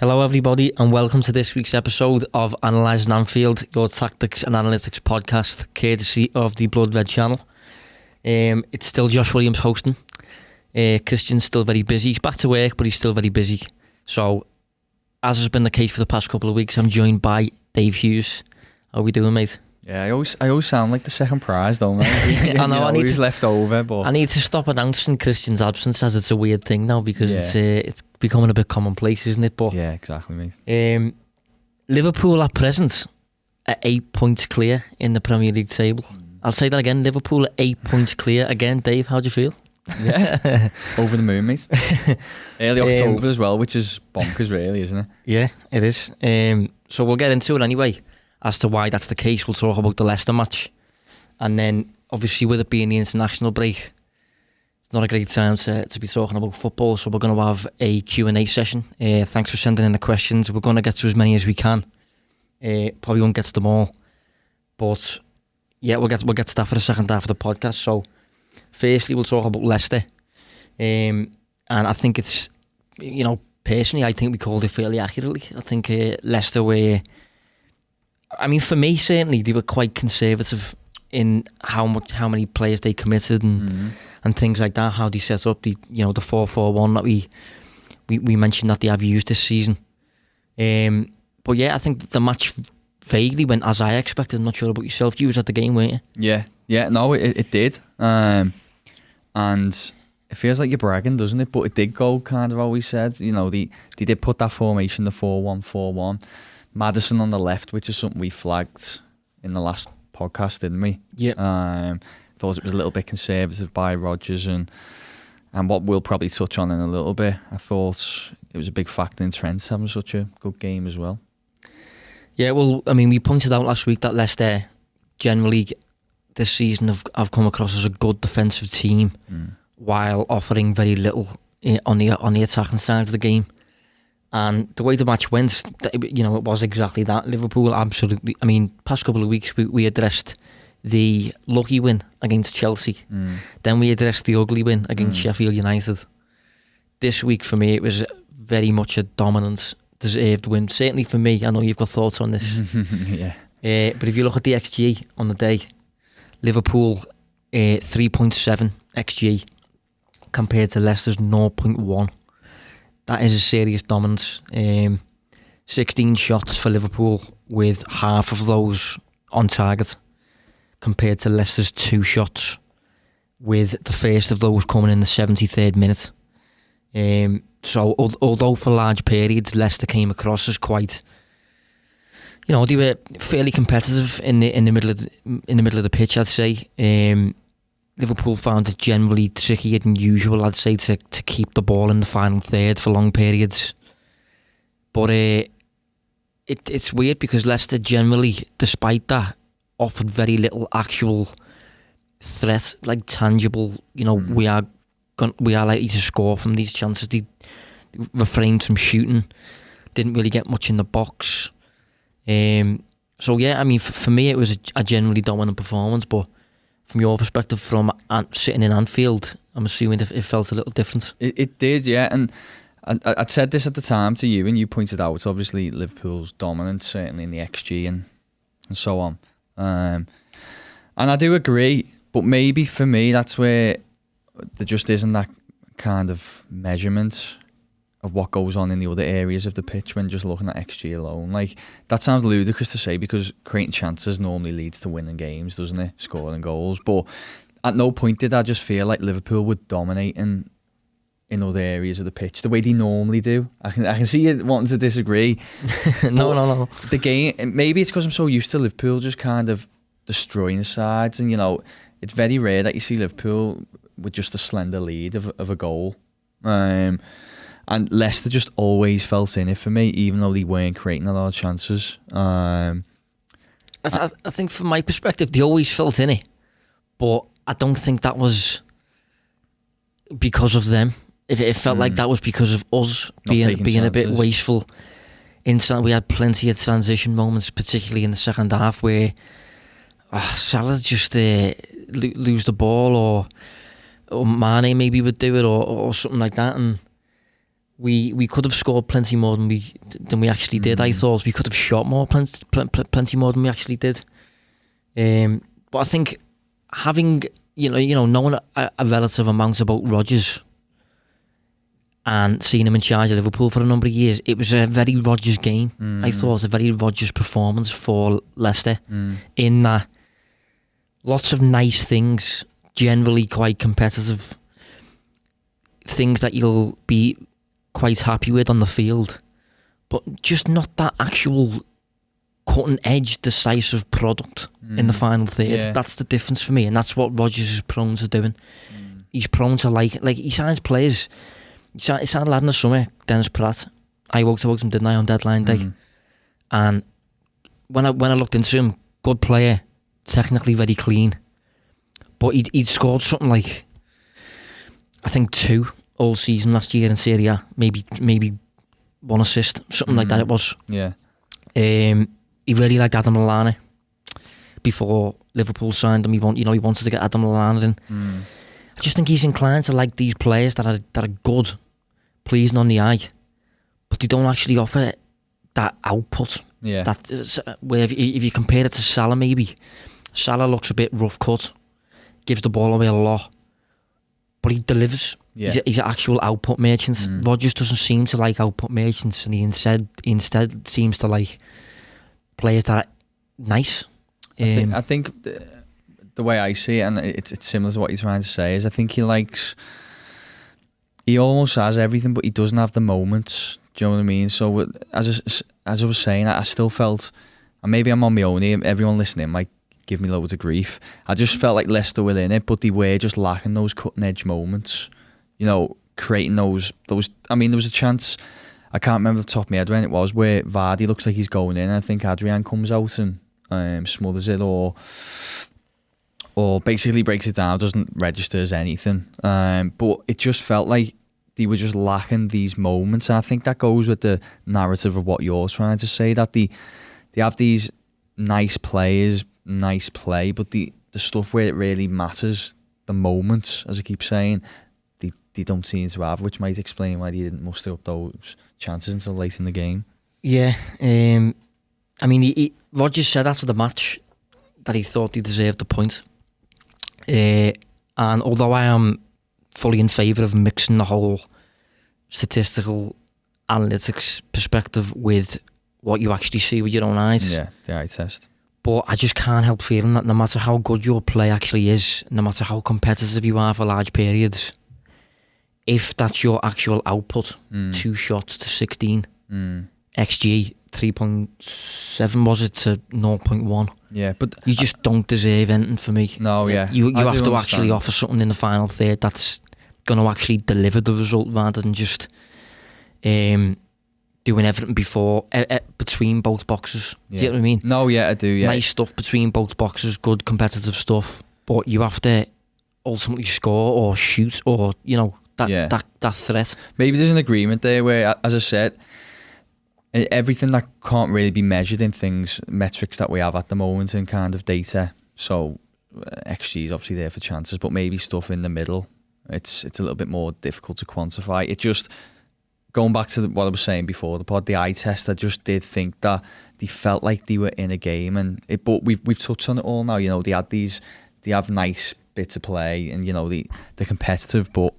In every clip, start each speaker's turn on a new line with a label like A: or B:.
A: Hello everybody and welcome to this week's episode of Analysing Anfield, your tactics and analytics podcast, courtesy of the Blood Red channel. It's still Josh Williams hosting. Christian's still very busy. He's back to work, but he's still very busy. So, as has been the case for the past couple of weeks, I'm joined by Dave Hughes. How are we doing, mate?
B: Yeah, I always sound like the second prize, don't I?
A: I know. I need to
B: left over, but
A: I need to stop announcing Christian's absence as it's a weird thing now because it's becoming a bit commonplace, isn't it? But
B: yeah, exactly, mate.
A: Liverpool at present are 8 points clear in the Premier League table. I'll say that again. Liverpool are 8 points clear again. Dave, how do you feel?
B: Yeah, over the moon, mate. Early October as well, which is bonkers, really, isn't it?
A: Yeah, it is. So we'll get into it anyway. As to why that's the case, we'll talk about the Leicester match, and then obviously with it being the international break, it's not a great time to be talking about football. So we're going to have a Q&A session. Thanks for sending in the questions. We're going to get to as many as we can. Probably won't get to them all, but yeah, we'll get to that for the second half of the podcast. So firstly, we'll talk about Leicester, and I think it's, personally, I think we called it fairly accurately. I think Leicester were, for me, certainly, they were quite conservative in how many players they committed and things like that, how they set up the 4-4-1 that we mentioned that they have used this season. But yeah, I think the match vaguely went as I expected. I'm not sure about yourself. You was at the game, weren't you?
B: Yeah, no, it did. And it feels like you're bragging, doesn't it? But it did go kind of how we said. They did put that formation, the 4-1-4-1. Maddison on the left, which is something we flagged in the last podcast, didn't we?
A: Yeah.
B: Thought it was a little bit conservative by Rodgers, and what we'll probably touch on in a little bit. I thought it was a big factor in Trent having such a good game as well.
A: Yeah, well, we pointed out last week that Leicester generally this season have come across as a good defensive team while offering very little on the attacking side of the game. And the way the match went, it was exactly that. Liverpool absolutely, past couple of weeks we addressed the lucky win against Chelsea. Then we addressed the ugly win against Sheffield United. This week for me, it was very much a dominant, deserved win. Certainly for me, I know you've got thoughts on this.
B: Yeah.
A: But if you look at the XG on the day, Liverpool 3.7 XG compared to Leicester's 0.1. That is a serious dominance. 16 shots for Liverpool, with half of those on target, compared to Leicester's 2 shots, with the first of those coming in the 73rd minute. So although for large periods Leicester came across as quite, they were fairly competitive in the middle of the pitch, I'd say. Liverpool found it generally trickier than usual, I'd say, to keep the ball in the final third for long periods. But it's weird because Leicester generally, despite that, offered very little actual threat, like tangible. We are likely to score from these chances. They refrained from shooting, didn't really get much in the box. So yeah, for me it was a generally dominant performance, but from your perspective, from sitting in Anfield, I'm assuming it felt a little different.
B: It did, yeah. And I'd said this at the time to you, and you pointed out, obviously, Liverpool's dominant, certainly in the XG and so on. And I do agree, but maybe for me, that's where there just isn't that kind of measurement of what goes on in the other areas of the pitch when just looking at XG alone. Like, that sounds ludicrous to say because creating chances normally leads to winning games, doesn't it? Scoring goals. But at no point did I just feel like Liverpool would dominate in other areas of the pitch the way they normally do. I can see you wanting to disagree.
A: No.
B: The game, maybe it's because I'm so used to Liverpool just kind of destroying sides, and it's very rare that you see Liverpool with just a slender lead of a goal. And Leicester just always felt in it for me, even though they weren't creating a lot of chances. I
A: think from my perspective, they always felt in it, but I don't think that was because of them. If it felt like that was because of us being a bit wasteful. We had plenty of transition moments, particularly in the second half, where Salah just lose the ball, or Mane maybe would do it, or something like that, and we could have scored plenty more than we actually did. I thought we could have shot more plenty more than we actually did. But I think having knowing a relative amount about Rodgers and seeing him in charge of Liverpool for a number of years, it was a very Rodgers game. I thought a very Rodgers performance for Leicester in that lots of nice things, generally quite competitive things that you'll be quite happy with on the field, but just not that actual cutting edge decisive product in the final third.
B: Yeah.
A: That's the difference for me, and that's what Rodgers is prone to doing. He's prone to like he signs players. He signed a lad in the summer, Dennis Pratt. I walked him, didn't I, on deadline day? And when I looked into him, good player, technically very clean, but he'd scored something like, I think 2 all season last year in Serie A, maybe 1 assist, something like that it was.
B: Yeah.
A: He really liked Adam Lallana before Liverpool signed him. He wanted to get Adam Lallana in. I just think he's inclined to like these players that are good, pleasing on the eye, but they don't actually offer that output.
B: Yeah.
A: That where if you compare it to Salah, maybe Salah looks a bit rough cut, gives the ball away a lot, but he delivers.
B: Yeah.
A: He's an actual output merchant. Rodgers doesn't seem to like output merchants, and he instead seems to like players that are nice.
B: I think the way I see it, and it's similar to what you're trying to say, is I think he almost has everything, but he doesn't have the moments. Do you know what I mean? So as I was saying, I still felt, and maybe I'm on my own here, everyone listening might give me loads of grief. I just felt like Leicester were in it, but they were just lacking those cutting edge moments. Creating those. I mean, there was a chance, I can't remember off the top of my head when it was, where Vardy looks like he's going in. I think Adrian comes out and smothers it, or basically breaks it down, doesn't register as anything. But it just felt like they were just lacking these moments, and I think that goes with the narrative of what you're trying to say, that they have these nice players, nice play, but the stuff where it really matters, the moments, as I keep saying, they don't seem to have, which might explain why they didn't muster up those chances until late in the game. Yeah,
A: I mean, Rodgers said after the match that he thought he deserved the point. And although I am fully in favour of mixing the whole statistical analytics perspective with what you actually see with your own eyes.
B: Yeah, the eye test.
A: But I just can't help feeling that no matter how good your play actually is, no matter how competitive you are for large periods, if that's your actual output, 2 shots to 16, XG 3.7 was it to 0.1.
B: Yeah, but
A: you just don't deserve anything for me.
B: No, yeah.
A: You have to actually offer something in the final third that's going to actually deliver the result rather than just doing everything before, between both boxes.
B: Yeah.
A: Do you know what I mean?
B: No, yeah, I do, yeah.
A: Nice stuff between both boxes, good competitive stuff, but you have to ultimately score or shoot or, that threat.
B: Maybe there's an agreement there where, as I said, everything that can't really be measured in metrics that we have at the moment in kind of data. So XG is obviously there for chances, but maybe stuff in the middle, it's a little bit more difficult to quantify. It just, going back to what I was saying before the pod, the eye test, I just did think that they felt like they were in a game, but we've touched on it all now. They have nice bits of play, and they're competitive, but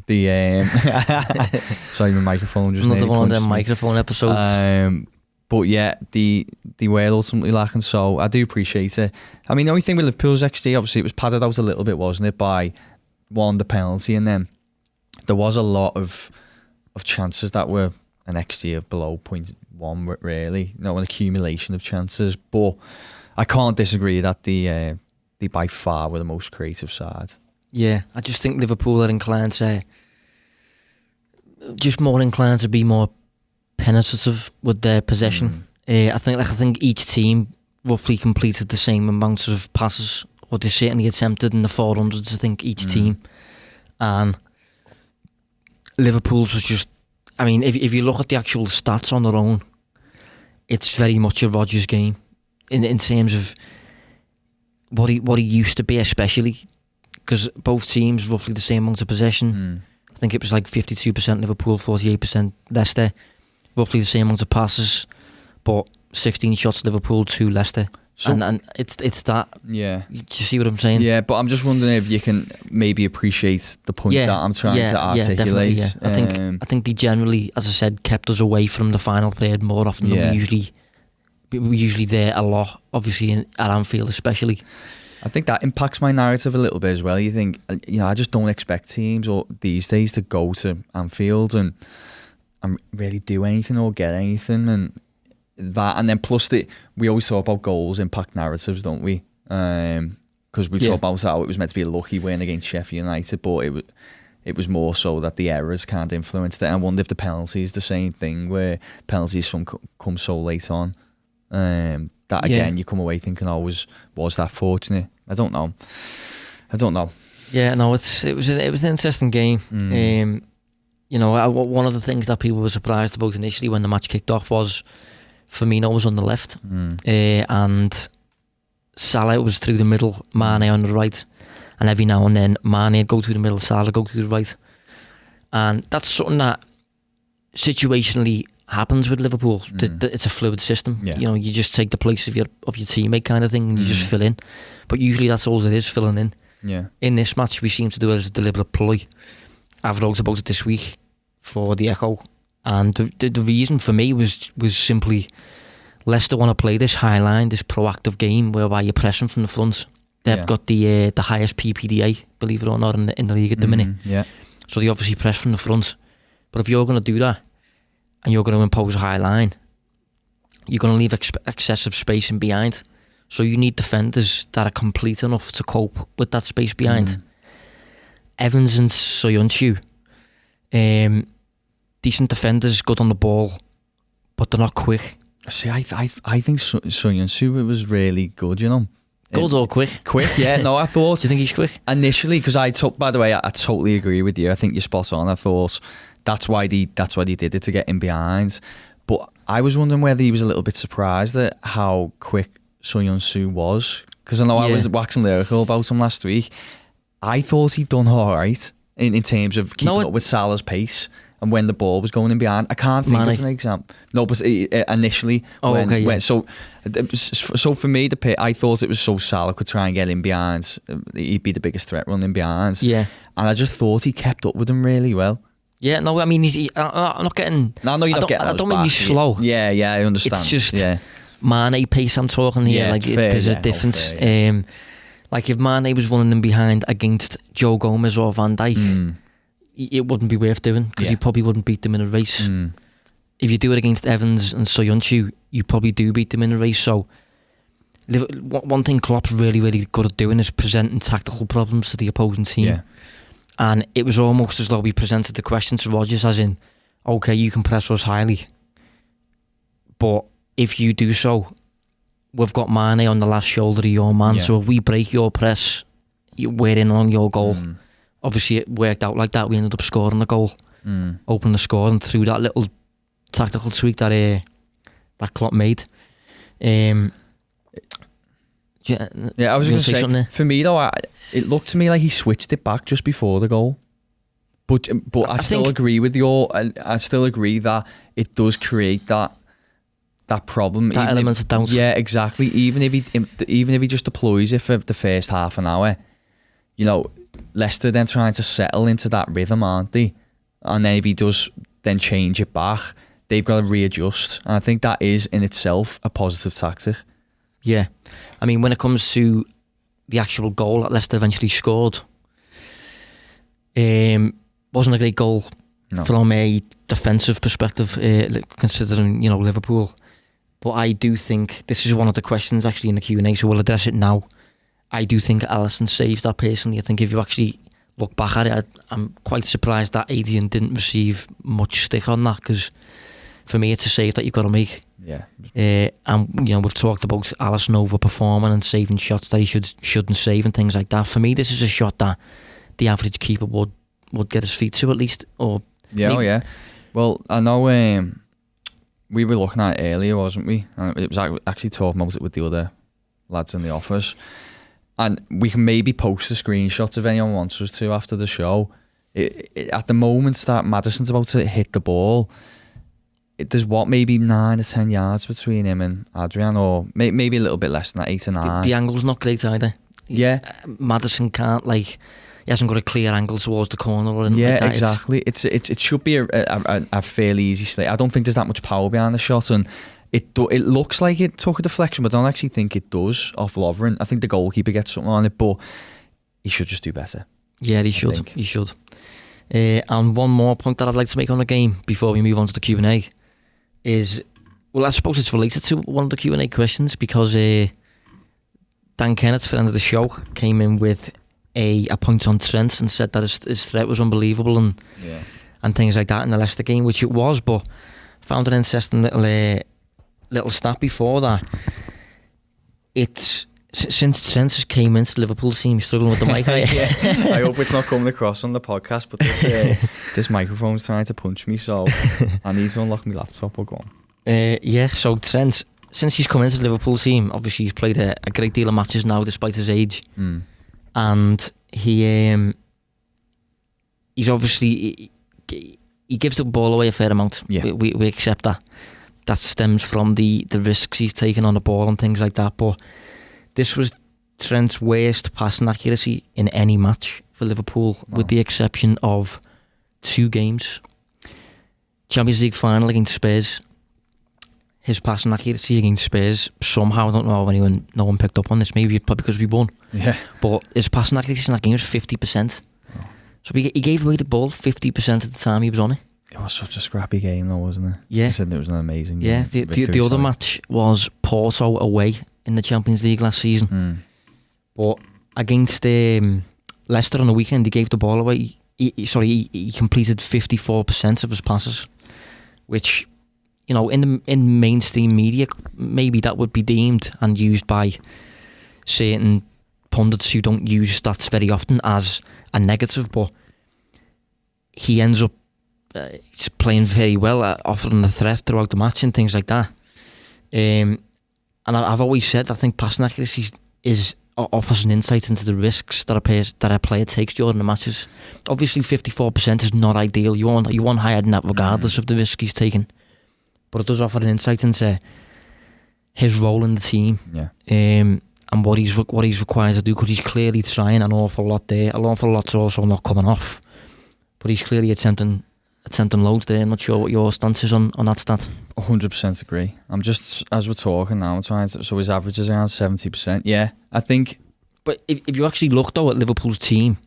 B: sorry, my microphone just
A: another one of them microphone episodes.
B: But yeah, they were ultimately lacking, so I do appreciate it. I mean, the only thing with Liverpool's XG, obviously it was padded out a little bit, wasn't it, by the penalty, and then there was a lot of chances that were an XG of below 0.1, really, an accumulation of chances. But I can't disagree that they by far were the most creative side.
A: Yeah, I just think Liverpool are inclined to be more penetrative with their possession. I think each team roughly completed the same amount of passes, or they certainly attempted in the 400s, I think, each team. And Liverpool's was just, I mean, if you look at the actual stats on their own, it's very much a Rodgers game in terms of what he used to be, especially because both teams roughly the same amount of possession. I think it was like 52% Liverpool, 48% Leicester. Roughly the same amount of passes, but 16 shots Liverpool, 2 Leicester. So, and it's that.
B: Yeah.
A: Do you see what I'm saying?
B: Yeah, but I'm just wondering if you can maybe appreciate the point that I'm trying to articulate.
A: Yeah, definitely. I think they generally, as I said, kept us away from the final third more often than we're usually there a lot, obviously at Anfield especially.
B: I think that impacts my narrative a little bit as well. You think, I just don't expect teams these days to go to Anfield and really do anything or get anything, and then plus we always talk about goals impact narratives, don't we? Because we talk about how it was meant to be a lucky win against Sheffield United, but it was more so that the errors can't influence it. And I wonder if the penalty is the same thing, where penalties come so late on. That again, you come away thinking, was that fortunate? I don't know. Yeah, no, it was an interesting game. One of the things that people were surprised about initially when the match kicked off was Fabinho was on the left, and Salah was through the middle, Mane on the right, and every now and then Mane would go through the middle, Salah would go through the right, and that's something that situationally happens with Liverpool. It's a fluid system. You just take the place of your teammate kind of thing, and you just fill in. But usually that's all it is, filling in. Yeah.
A: In this match, we seem to do it as a deliberate ploy. I've wrote about it this week for the Echo, and the reason for me was simply Leicester want to play this high line, this proactive game whereby you're pressing from the front. They've got the highest PPDA, believe it or not, in the league at the minute.
B: Yeah.
A: So they obviously press from the front. But if you're going to do that, and you're going to impose a high line, you're going to leave excessive space in behind. So you need defenders that are complete enough to cope with that space behind. Evans and Soyuncu, decent defenders, good on the ball, but they're not quick.
B: See, I think Soyuncu was really good,
A: Good or quick?
B: Quick, yeah. No, I thought...
A: Do you think he's quick?
B: Initially, because by the way, I totally agree with you. I think you're spot on. I thought that's why they did it, to get in behind. But I was wondering whether he was a little bit surprised at how quick Soyuncu was. Because I know I was waxing lyrical about him last week. I thought he'd done all right in terms of keeping up with Salah's pace and when the ball was going in behind. I can't think of an example. No, but initially, so for me, I thought it was so Salah could try and get in behind. He'd be the biggest threat running behind. Yeah, and I just thought he kept up with him really well.
A: Yeah, no, I mean, I'm not getting...
B: No, you're not getting...
A: I don't mean he's slow.
B: Yeah, I understand.
A: It's just Mane pace I'm talking here. There's a difference. Like if Mane was running them behind against Joe Gomez or Van Dijk, it wouldn't be worth doing, because you probably wouldn't beat them in a race. If you do it against Evans and Soyuncu, you probably do beat them in a race. So one thing Klopp's really, really good at doing is presenting tactical problems to the opposing team. Yeah. And it was almost as though we presented the question to Rodgers as in, okay, you can press us highly, but if you do so, we've got Mane on the last shoulder of your man, so if we break your press, we're in on your goal. Obviously it worked out like that. We ended up scoring the goal, opened the score, and through that little tactical tweak that Klopp made. I
B: was going to say, for me though, it looked to me like he switched it back just before the goal. But I still agree with you. I still agree that it does create that problem.
A: That element of doubt.
B: Yeah, exactly. Even if he just deploys it for the first half an hour, Leicester then trying to settle into that rhythm, aren't they? And then if he does then change it back, they've got to readjust. And I think that is in itself a positive tactic.
A: Yeah. I mean, when it comes to the actual goal that Leicester eventually scored, wasn't a great goal from a defensive perspective, considering, Liverpool. But I do think, this is one of the questions actually in the Q&A, so we'll address it now. I do think Alisson saves that personally. I think if you actually look back at it, I'm quite surprised that Adrian didn't receive much stick on that, because for me it's a save that you've got to make.
B: Yeah.
A: And we've talked about Alisson overperforming and saving shots that he shouldn't save and things like that. For me, this is a shot that the average keeper would get his feet to at least. Or
B: yeah. Well, I know we were looking at it earlier, wasn't we? And it was actually talking about it with the other lads in the office. And we can maybe post the screenshots if anyone wants us to after the show. at the moment that Maddison's about to hit the ball, there's maybe 9 or 10 yards between him and Adrian, or maybe a little bit less than that, 8 or 9.
A: The angle's not great either.
B: Yeah.
A: Maddison can't, like, he hasn't got a clear angle towards the corner or anything like that.
B: Exactly. It should be a fairly easy slate. I don't think there's that much power behind the shot, and it looks like it took a deflection, but I don't actually think it does off Lovren. I think the goalkeeper gets something on it, but he should just do better.
A: Yeah, he should. He should. And one more point that I'd like to make on the game before we move on to the Q&A is, well, I suppose it's related to one of the Q&A questions, because Dan Kennett, for the end of the show, came in with a point on Trent and said that his threat was unbelievable and things like that in the Leicester game, which it was, but found an interesting little stat before that. It's since Trent has came into the Liverpool team, struggling with the mic.
B: I hope it's not coming across on the podcast, but this microphone's trying to punch me, so I need to unlock my laptop or go on.
A: So Trent, since he's come into the Liverpool team, obviously he's played a great deal of matches now despite his age. And he's obviously he gives the ball away a fair amount. We accept that. That stems from the risks he's taken on the ball and things like that. But this was Trent's worst passing accuracy in any match for Liverpool, with the exception of 2 games. Champions League final against Spurs. His passing accuracy against Spurs, somehow, I don't know how no one picked up on this, maybe probably because we won. Yeah. But his passing accuracy in that game was 50%. Oh. So he gave away the ball 50% of the time he was on it.
B: It was such a scrappy game though, wasn't it?
A: Yeah.
B: He said it was an amazing game.
A: Yeah, the other match was Porto away in the Champions League last season. But against Leicester on the weekend, he gave the ball away. He completed 54% of his passes, which, you know, in mainstream media, maybe that would be deemed and used by certain pundits who don't use stats very often as a negative, but he ends up playing very well, offering a threat throughout the match and things like that. And I've always said, I think passing accuracy offers an insight into the risks that a player takes during the matches. Obviously 54% is not ideal. You want higher than that regardless of the risk he's taken. But it does offer an insight into his role in the team, and what he's required to do, because he's clearly trying an awful lot there. An awful lot's also not coming off, but he's clearly attempting loads there. I'm not sure what your stance is on that stat.
B: 100% agree. I'm just, as we're talking now, I'm trying to, so his average is around 70%. Yeah, I think.
A: But if you actually look though at Liverpool's team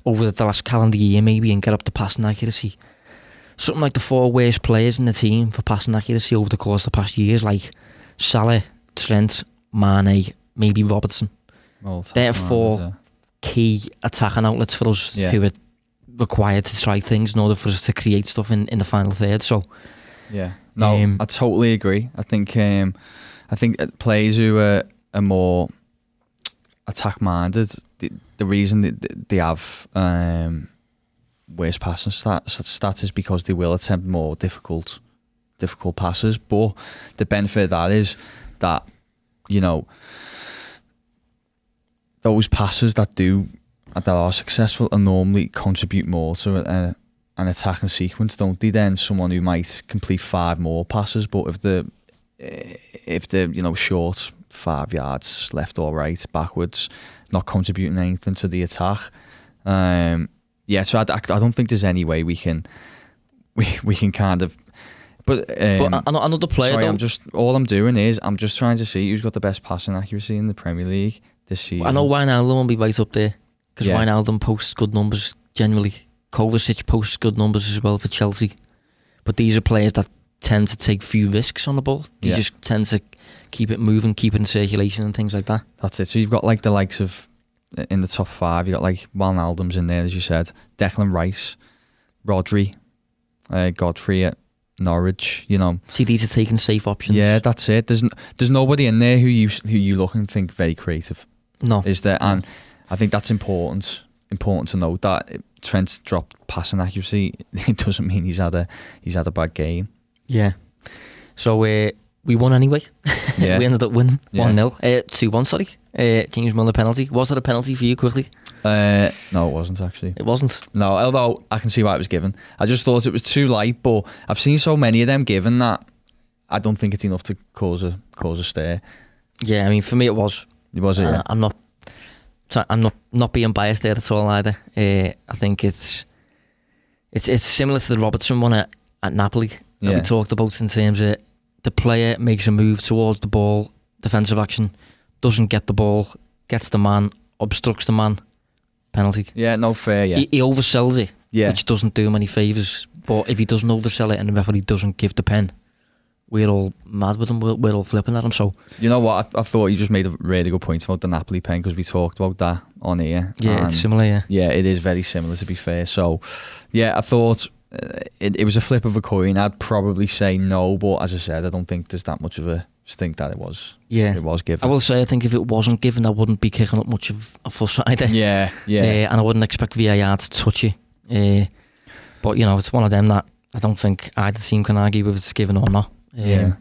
A: over the last calendar year maybe, and get up to passing accuracy, something like the 4 worst players in the team for passing accuracy over the course of the past years, like Salah, Trent, Mane, maybe Robertson. They're 4 key attacking outlets for us who are required to try things in order for us to create stuff in the final third. So
B: I totally agree. I think players who are more attack minded, the reason that they have worst passing stats is because they will attempt more difficult passes. But the benefit of that is that, you know, those passes that are successful and normally contribute more to an attacking sequence, don't they? Then someone who might complete 5 more passes, but if they're you know, short 5 yards left or right, backwards, not contributing anything to the attack. So I don't think there's any way we can kind of. But
A: another player.
B: Sorry, all I'm doing is I'm just trying to see who's got the best passing accuracy in the Premier League this season.
A: I know Wijnaldum will be right up there, because Wijnaldum posts good numbers generally. Kovacic posts good numbers as well for Chelsea. But these are players that tend to take few risks on the ball. They just tend to keep it moving, keep it in circulation and things like that.
B: That's it. So you've got like the likes of, in the top 5, you got like Wijnaldum's in there, as you said, Declan Rice, Rodri, Godfrey at Norwich, you know.
A: See, these are taking safe options.
B: Yeah, that's it. There's nobody in there who you look and think very creative.
A: No.
B: Is there? And I think that's important to note, that Trent's dropped passing accuracy, it doesn't mean he's had a bad game.
A: Yeah. So we won anyway. Yeah. We ended up winning 1-0. 2-1, sorry. James Milner penalty. Was that a penalty for you, quickly?
B: No, it wasn't actually.
A: It wasn't.
B: No, although I can see why it was given. I just thought it was too light, but I've seen so many of them given that I don't think it's enough to cause a stir.
A: Yeah, I mean, for me it was.
B: Was it? Yeah.
A: I'm not being biased there at all either. I think it's similar to the Robertson one at Napoli that we talked about, in terms of the player makes a move towards the ball, defensive action, doesn't get the ball, gets the man, obstructs the man, penalty.
B: Yeah, no, fair, yeah.
A: He oversells it,
B: Yeah.
A: which doesn't do him any favours. But if he doesn't oversell it and the referee doesn't give the pen, we're all mad with him, we're all flipping at him. So,
B: you know what, I thought you just made a really good point about the Napoli pen, because we talked about that on here.
A: yeah, it's similar, yeah.
B: Yeah, it is very similar, to be fair. So, yeah, I thought it was a flip of a coin. I'd probably say no, but as I said, I don't think there's that much of a stink that it was.
A: Yeah,
B: it was given.
A: I will say, I think if it wasn't given, I wouldn't be kicking up much of a fuss either.
B: Yeah.
A: And I wouldn't expect VAR to touch it. But, you know, it's one of them that I don't think either team can argue if it's given or not.
B: Yeah.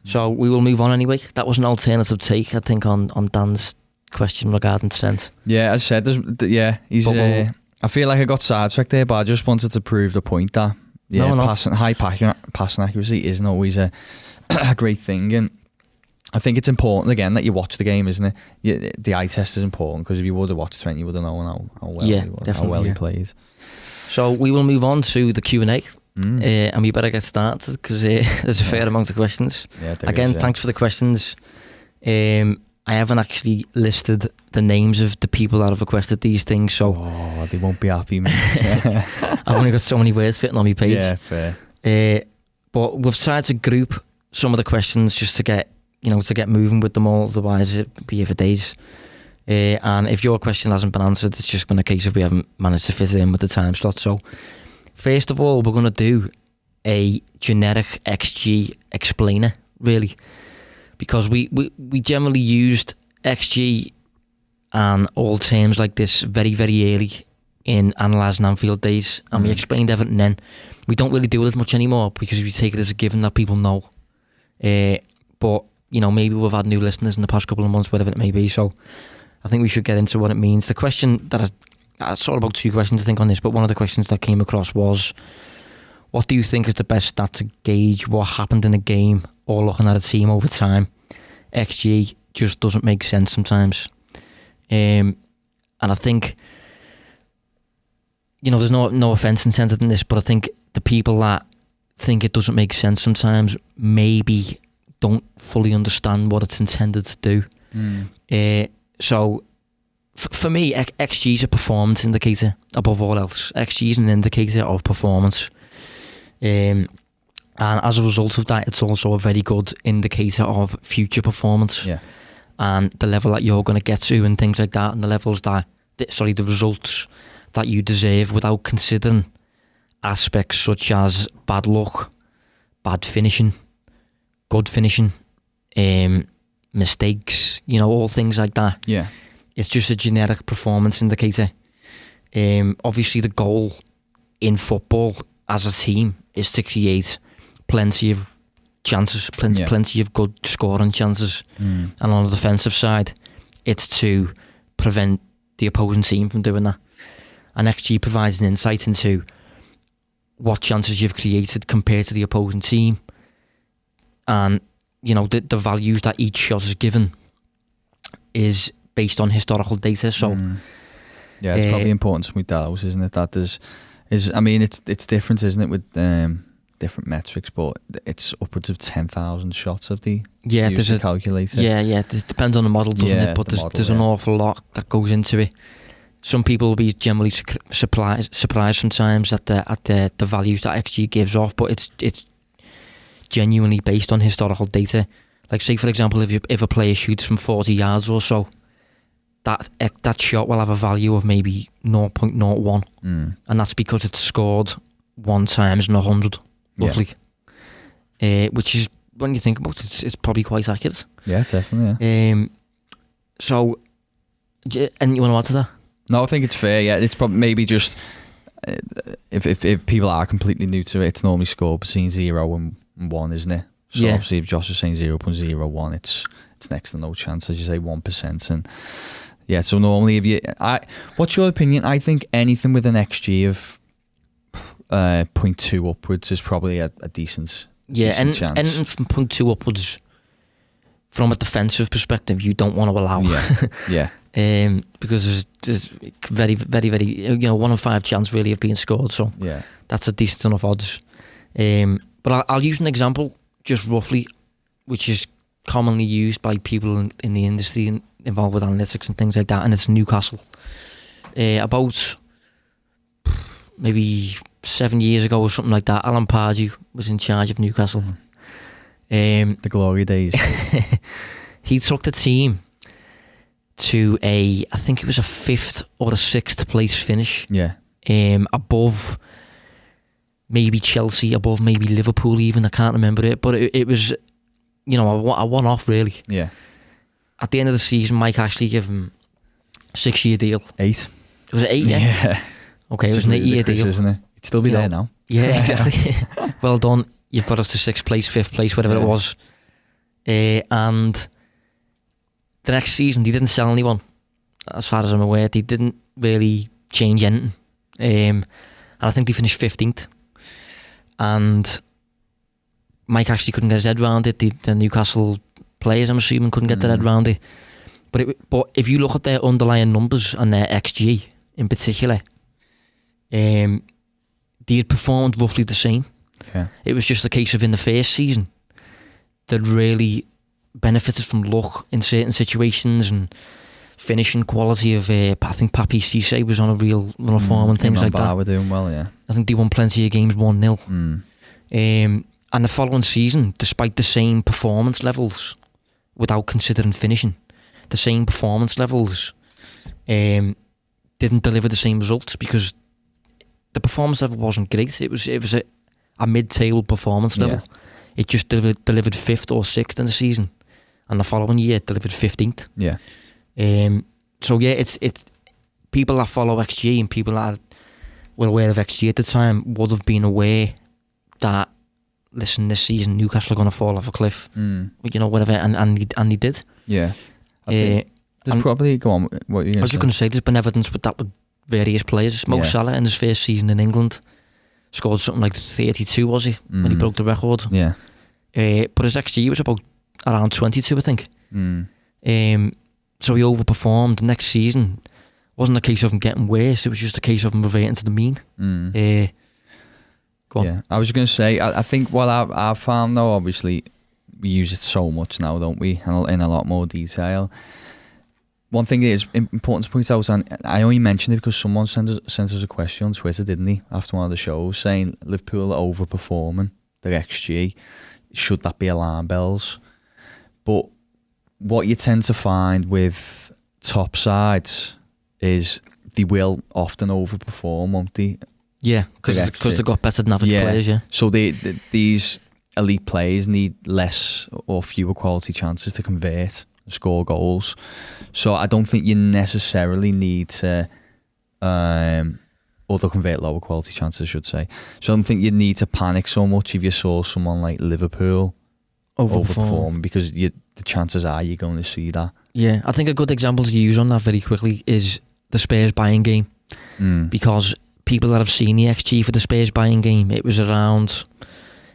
A: So we will move on anyway. That was an alternative take, I think, on Dan's question regarding Trent.
B: Yeah, as I said, he's. I feel like I got sidetracked there, but I just wanted to prove the point that high passing accuracy isn't always a great thing, and I think it's important again that you watch the game, isn't it? The eye test is important, because if you would have watched Trent, you would have known how well he played.
A: So we will move on to the Q&A. And we better get started, because there's a fair amount of questions.
B: Yeah,
A: again, thanks for the questions. I haven't actually listed the names of the people that have requested these things, so
B: they won't be happy, man.
A: I've only got so many words fitting on my page.
B: Yeah, fair.
A: But we've tried to group some of the questions just to get moving with them all, otherwise it'd be here for days. And if your question hasn't been answered, it's just been a case of we haven't managed to fit it in with the time slot. So first of all, we're going to do a generic XG explainer, really, because we generally used XG and all terms like this very, very early in Analysing Anfield days, and we explained everything then. We don't really do it as much anymore, because we take it as a given that people know. But, you know, maybe we've had new listeners in the past couple of months, whatever it may be, so I think we should get into what it means. The question that I saw about two questions, I think, on this, but one of the questions that came across was, what do you think is the best stat to gauge what happened in a game or looking at a team over time? XG just doesn't make sense sometimes. And I think, you know, there's no offence intended in this, but I think the people that think it doesn't make sense sometimes maybe don't fully understand what it's intended to do. So for me, XG is a performance indicator above all else. XG is an indicator of performance. And as a result of that, it's also a very good indicator of future performance.
B: Yeah.
A: And the level that you're going to get to and things like that, and the results that you deserve, without considering aspects such as bad luck, bad finishing, good finishing, mistakes, you know, all things like that.
B: Yeah.
A: It's just a generic performance indicator. Obviously, the goal in football as a team is to create plenty of chances, plenty of good scoring chances. And on the defensive side, it's to prevent the opposing team from doing that. And XG provides an insight into what chances you've created compared to the opposing team, and, you know, the values that each shot is given is based on historical data. So
B: yeah, it's probably important to point that out, isn't it? That I mean, it's different, isn't it, with different metrics, but it's upwards of 10,000 shots of the calculator.
A: Yeah, it depends on the model, doesn't it? But there's an awful lot that goes into it. Some people will be generally surprised sometimes at the values that XG gives off, but it's genuinely based on historical data. Like, say for example, if a player shoots from 40 yards or so, that shot will have a value of maybe 0.01, and that's because it's scored 1 times in 100, roughly. Which is, when you think about it, it's probably quite accurate.
B: Yeah, definitely. Yeah.
A: So, and you want to add to that?
B: No, I think it's fair. Yeah, it's probably maybe just if people are completely new to it, it's normally scored between 0 and 1, isn't it? So obviously, if Josh is saying 0.01, it's next to no chance, as you say, 1%, and Yeah. So normally, what's your opinion? I think anything with an XG of 0.2 upwards is probably a decent.
A: Yeah,
B: chance.
A: and from 0.2 upwards, from a defensive perspective, you don't want to allow.
B: Yeah. Yeah.
A: Because there's very, very, very, 1 in 5 chance really of being scored. So
B: Yeah.
A: that's a decent enough odds. But I'll use an example just roughly, which is commonly used by people in the industry involved with analytics and things like that, and it's Newcastle. About maybe 7 years ago or something like that, Alan Pardew was in charge of Newcastle.
B: The glory days.
A: He took the team to I think it was a 5th or a 6th place finish.
B: Yeah.
A: Above maybe Chelsea, above maybe Liverpool even, I can't remember it, but it was, a one-off really.
B: Yeah.
A: At the end of the season, Mike actually gave him a 6-year deal.
B: 8.
A: Was it 8? Yeah. Okay, it was an 8-year deal,
B: isn't it? It'd still be there now.
A: Yeah, exactly. Well done. You've got us to 6th place, 5th place, whatever it was. And the next season, they didn't sell anyone, as far as I'm aware. They didn't really change anything. And I think they finished 15th. And Mike actually couldn't get his head around it. The Newcastle players, I'm assuming, couldn't get their head around it. But if you look at their underlying numbers and their XG in particular, they had performed roughly the same.
B: Yeah.
A: It was just a case of in the first season that really benefited from luck in certain situations and finishing quality of I think Papi Cisse was on a real run of form and things like that.
B: Were doing well, yeah.
A: I think they won plenty of games 1-0. And the following season, despite the same performance levels, without considering finishing, the same performance levels didn't deliver the same results because the performance level wasn't great. It was a mid-table performance level.
B: Yeah.
A: It just delivered 5th or 6th in the season, and the following year it delivered 15th.
B: Yeah.
A: So yeah, it's people that follow XG and people that were aware of XG at the time would have been aware that, listen, this season Newcastle are going to fall off a cliff. Whatever, and they did.
B: Yeah. I think there's probably go on. What you?
A: I was just going to say, there's been evidence with that with various players. Mo Salah in his first season in England scored something like 32, was he, when he broke the record?
B: Yeah.
A: But his XG was about around 22, I think. So he overperformed. The next season wasn't a case of him getting worse, it was just a case of him reverting to the mean. Go on.
B: Yeah, I was going to say, I think what I've found though, obviously we use it so much now, don't we, in a lot more detail. One thing that is important to point out, and I only mentioned it because someone sent us a question on Twitter, didn't he, after one of the shows, saying Liverpool are overperforming their XG. Should that be alarm bells? But what you tend to find with top sides is they will often overperform, won't they?
A: Yeah, because they've got better than average players, yeah.
B: So these elite players need less or fewer quality chances to convert and score goals. So I don't think you necessarily need to, or they'll convert lower quality chances, I should say. So I don't think you need to panic so much if you saw someone like Liverpool overperform, because the chances are you're going to see that. Yeah,
A: I think a good example to use on that very quickly is the Spurs Bayern game, because people that have seen the XG for the Spurs Bayern game, it was around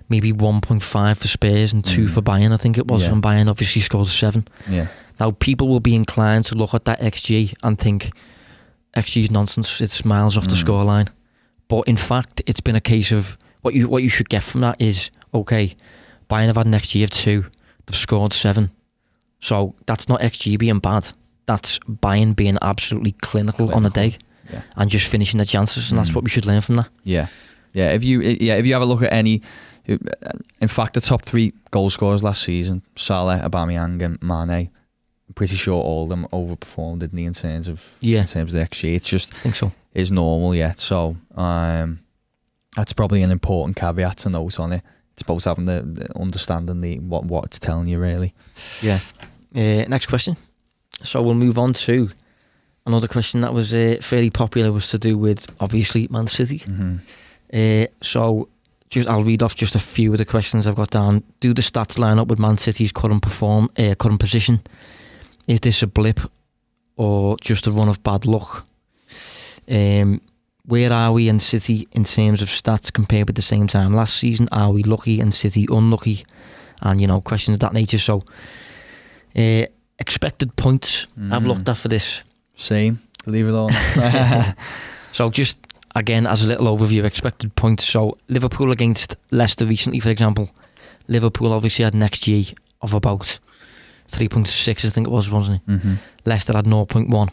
A: maybe 1.5 for Spurs and 2 for Bayern, I think it was, and Bayern obviously scored 7.
B: Yeah.
A: Now people will be inclined to look at that XG and think XG is nonsense, it's miles off the scoreline, but in fact it's been a case of what you should get from that is, okay, Bayern have had an XG of 2, they've scored 7, so that's not XG being bad, that's Bayern being absolutely clinical on the day.
B: Yeah.
A: And just finishing their chances, and that's what we should learn from that.
B: Yeah. If you have a look at any, in fact, the top 3 goal scorers last season, Salah, Aubameyang, and Mane, I'm pretty sure all of them overperformed, didn't they, in terms of the XG. It's just,
A: I think so.
B: It's normal, yeah. So that's probably an important caveat to note on it. It's about having the understanding what it's telling you, really.
A: Yeah. Next question. So we'll move on to another question that was fairly popular, was to do with, obviously, Man City. So I'll read off just a few of the questions I've got down. Do the stats line up with Man City's current position? Is this a blip or just a run of bad luck? Where are we in City in terms of stats compared with the same time last season? Are we lucky and City unlucky? And, questions of that nature. So, expected points I've looked at for this.
B: Same, leave it on.
A: So just, again, as a little overview, expected points. So, Liverpool against Leicester recently, for example. Liverpool obviously had an XG of about 3.6, I think it was, wasn't it? Leicester had 0.1.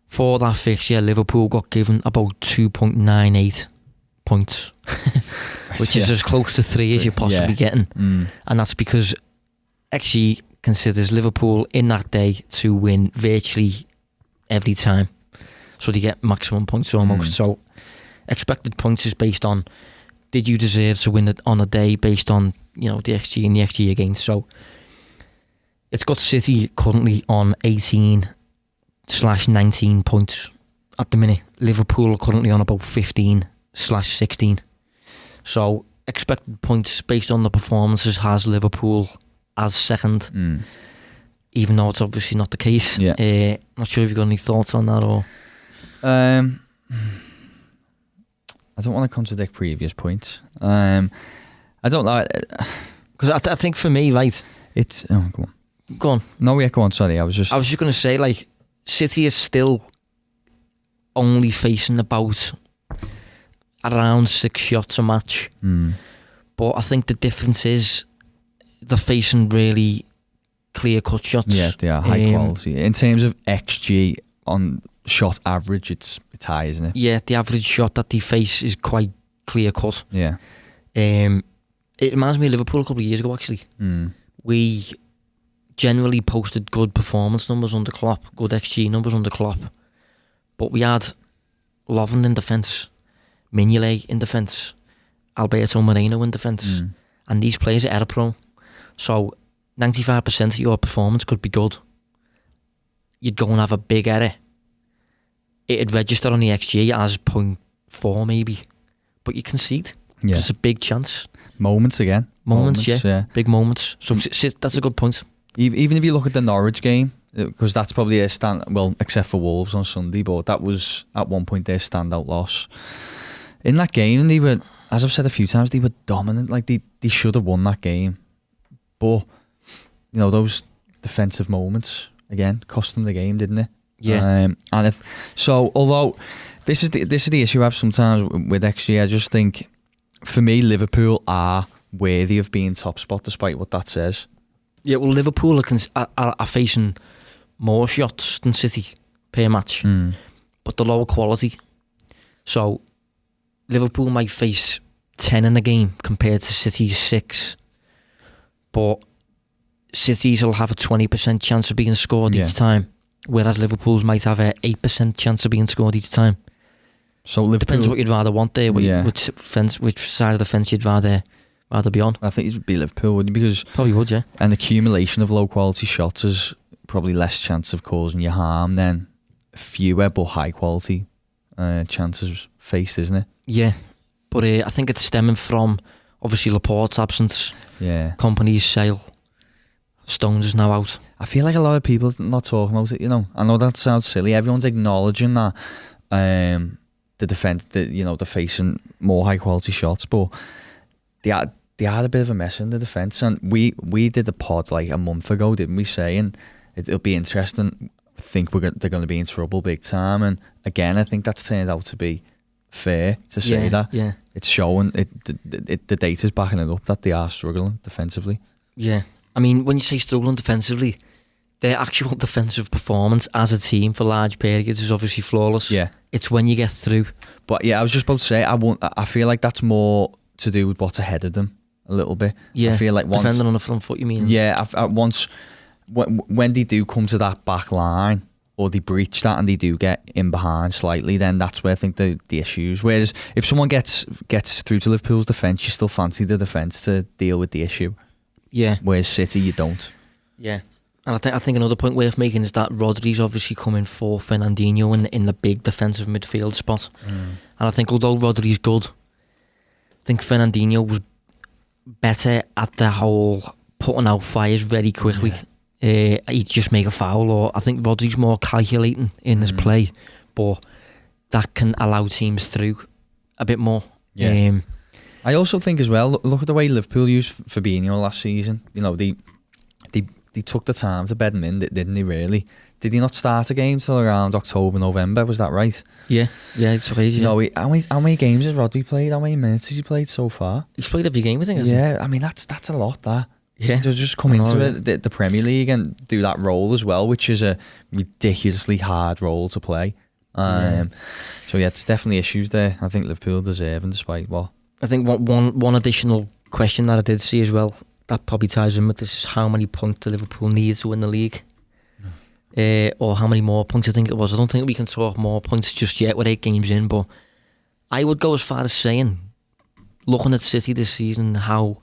A: For that fixture, Liverpool got given about 2.98 points, which is as close to 3 as you're possibly getting. And that's because XG considers Liverpool in that day to win virtually every time. So they get maximum points almost. So expected points is based on, did you deserve to win it on a day based on, the XG and the XG against. So it's got City currently on 18/19 points at the minute. Liverpool are currently on about 15/16. So expected points based on the performances has Liverpool as second, even though it's obviously not the case. Not sure if you've got any thoughts on that or.
B: I don't want to contradict previous points. I don't know,
A: because I think for me, right,
B: it's
A: go on.
B: No, yeah, go on. Sorry, I was just
A: going to say, like, City is still only facing about around 6 shots a match, but I think the difference is they're facing really clear-cut shots.
B: Yeah, they are high quality in terms of XG on shot average. It's high, isn't it?
A: Yeah, the average shot that they face is quite clear-cut.
B: Yeah.
A: It reminds me of Liverpool a couple of years ago, actually. We generally posted good performance numbers under Klopp, good XG numbers under Klopp, but we had Lovren in defence, Mignolet in defence, Alberto Moreno in defence, and these players are error-prone. So 95% of your performance could be good. You'd go and have a big error. It'd register on the XG as 0.4 maybe, but you concede.
B: Yeah.
A: It's a big chance.
B: Moments again.
A: Moments, yeah. Big moments. So that's a good point.
B: Even if you look at the Norwich game, because that's probably a stand. Well, except for Wolves on Sunday, but that was at one point their standout loss. In that game, they were, as I've said a few times, they were dominant. Like they should have won that game, but those defensive moments again cost them the game, didn't it?
A: Yeah.
B: And although this is the issue I have sometimes with XG, I just think for me Liverpool are worthy of being top spot, despite what that says.
A: Yeah, well, Liverpool are facing more shots than City per match, but the lower quality. So Liverpool might face 10 in a game compared to City's 6, but City's will have a 20% chance of being scored each time, whereas Liverpool's might have a 8% chance of being scored each time.
B: So Liverpool,
A: depends what you'd rather want there, which side of the fence you'd rather be on.
B: I think it would be Liverpool, wouldn't it? Because
A: probably would, yeah.
B: An accumulation of low quality shots is probably less chance of causing you harm than fewer but high quality chances faced, isn't it?
A: Yeah, but I think it's stemming from obviously Laporte's absence.
B: Yeah,
A: Company's sale. Stones is now out.
B: I feel like a lot of people are not talking about it. I know that sounds silly. Everyone's acknowledging that the defence, they're facing more high quality shots, but they had a bit of a mess in the defence. And we did the pod like a month ago, didn't we? Saying it'll be interesting. I think they're going to be in trouble big time. And again, I think that's turned out to be fair to say that.
A: Yeah,
B: it's showing the data's backing it up that they are struggling defensively.
A: Yeah. I mean, when you say struggling defensively, their actual defensive performance as a team for large periods is obviously flawless.
B: Yeah.
A: It's when you get through.
B: But yeah, I was just about to say, I feel like that's more to do with what's ahead of them a little bit.
A: Yeah.
B: I feel like once,
A: defending on the front foot, you mean?
B: Yeah. When they do come to that back line, or they breach that and they do get in behind slightly, then that's where I think the issues. Whereas if someone gets through to Liverpool's defence, you still fancy the defence to deal with the issue.
A: Yeah.
B: Whereas City, you don't.
A: Yeah. And I think another point worth making is that Rodri's obviously coming for Fernandinho in the big defensive midfield spot. And I think although Rodri's good, I think Fernandinho was better at the whole putting out fires very quickly. he'd just make a foul, or I think Rodri's more calculating in his play, but that can allow teams through a bit more.
B: Yeah. I also think as well, look at the way Liverpool used Fabinho last season. You know, they took the time to bed him in, didn't they, really? Did he not start a game till around October, November? Was that right?
A: Yeah, it's crazy.
B: No, how many games has Rodri played? How many minutes has he played so far?
A: He's played every game, I think, hasn't he?
B: Yeah, I mean, that's a lot, that.
A: Yeah.
B: To just come into the Premier League and do that role as well, which is a ridiculously hard role to play. So yeah, there's definitely issues there. I think Liverpool deserving, despite what. I
A: think one additional question that I did see as well, that probably ties in with this, is how many points do Liverpool need to win the league? Or how many more points I think it was. I don't think we can talk more points just yet with 8 games in, but I would go as far as saying, looking at City this season, how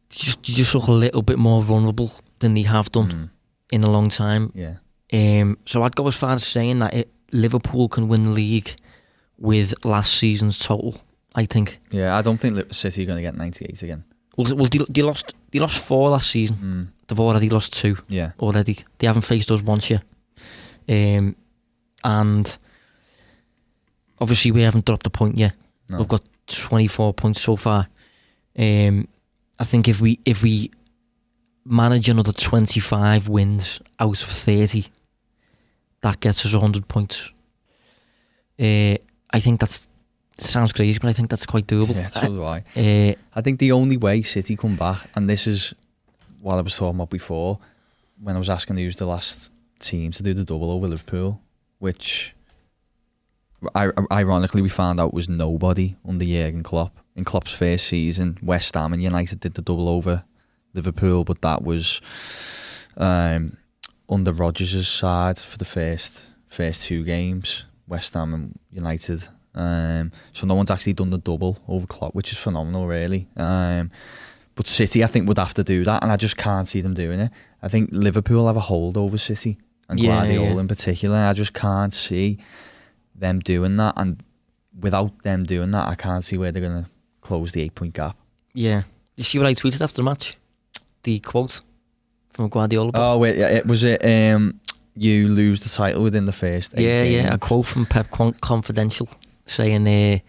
A: just look a little bit more vulnerable than they have done in a long time.
B: Yeah.
A: So I'd go as far as saying that Liverpool can win the league with last season's total, I think.
B: Yeah, I don't think City are going to get 98 again.
A: Well, they lost 4 last season. They've already lost 2.
B: Yeah.
A: Already. They haven't faced us once yet. And obviously we haven't dropped a point yet. No. We've got 24 points so far. I think if we manage another 25 wins out of 30, that gets us 100 points. I think it sounds crazy, but I think that's quite doable.
B: Yeah, so do I. I think the only way City come back, and this is what I was talking about before, when I was asking who's the last team to do the double over Liverpool, which ironically we found out was nobody under Jurgen Klopp. In Klopp's first season, West Ham and United did the double over Liverpool, but that was under Rodgers' side for the first 2 games, West Ham and United. So no one's actually done the double over Klopp, which is phenomenal, really. But City, I think, would have to do that, and I just can't see them doing it. I think Liverpool have a hold over City, and Guardiola in particular. I just can't see them doing that, and without them doing that, I can't see where they're going to close the 8-point gap.
A: Yeah. You see what I tweeted after the match? The quote from Guardiola.
B: Oh, wait, yeah, was it you lose the title within the first 8 games?
A: Yeah, a quote from Pep Confidential saying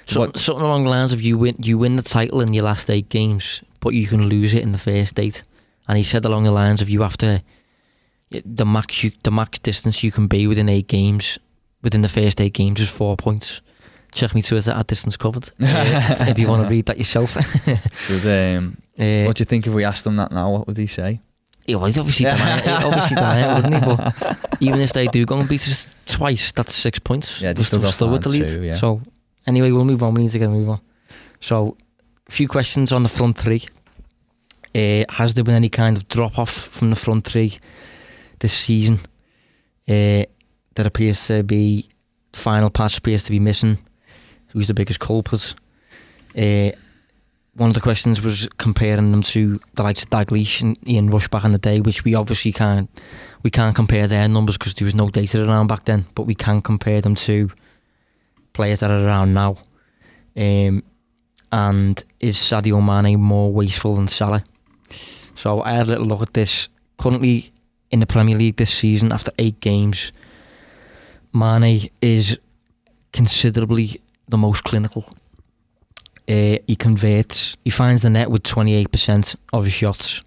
A: something along the lines of you win the title in your last 8 games, but you can lose it in the first 8. And he said along the lines of you have to the max distance you can be within 8 games, within the first 8 games is 4 points. Check me Twitter at Distance Covered if you want to read that yourself.
B: What do you think if we asked him that now? What would he say?
A: Yeah, well, he'd obviously deny it, wouldn't he? But even if they do go and beat us twice, that's 6 points.
B: Yeah, they're still
A: with the lead.
B: 2, yeah.
A: So anyway, we'll move on. We need to get a move on. So a few questions on the front 3. Has there been any kind of drop off from the front 3 this season? There appears to be, final pass appears to be missing. Who's the biggest culprit? One of the questions was comparing them to the likes of Dalglish and Ian Rush back in the day, which we obviously can't compare their numbers because there was no data around back then, but we can compare them to players that are around now. And is Sadio Mane more wasteful than Salah? So I had a little look at this. Currently in the Premier League this season, after 8 games, Mane is considerably the most clinical. He finds the net with 28% of his shots.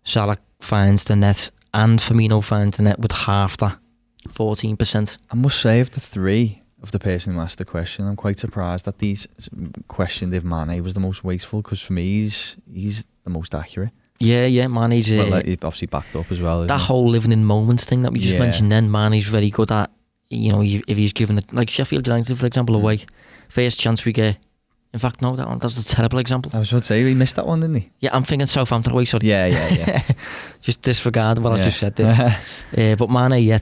A: Salah finds the net, and Firmino finds the net with half that, 14%.
B: I must say, of the 3 of the person who asked the question, I'm quite surprised that these questioned if Mane was the most wasteful, because for me he's the most accurate.
A: Yeah, Mane's
B: he's obviously backed up as well.
A: That whole living in moments thing that we just mentioned then, Mane's very good at. You know, if he's given it, like Sheffield United, for example, away, first chance we get. In fact, no, that was a terrible example.
B: I was about to say, he missed that one, didn't he?
A: Yeah, I'm thinking Southampton away, sorry.
B: Yeah.
A: Just disregard what I just said there. But Mane,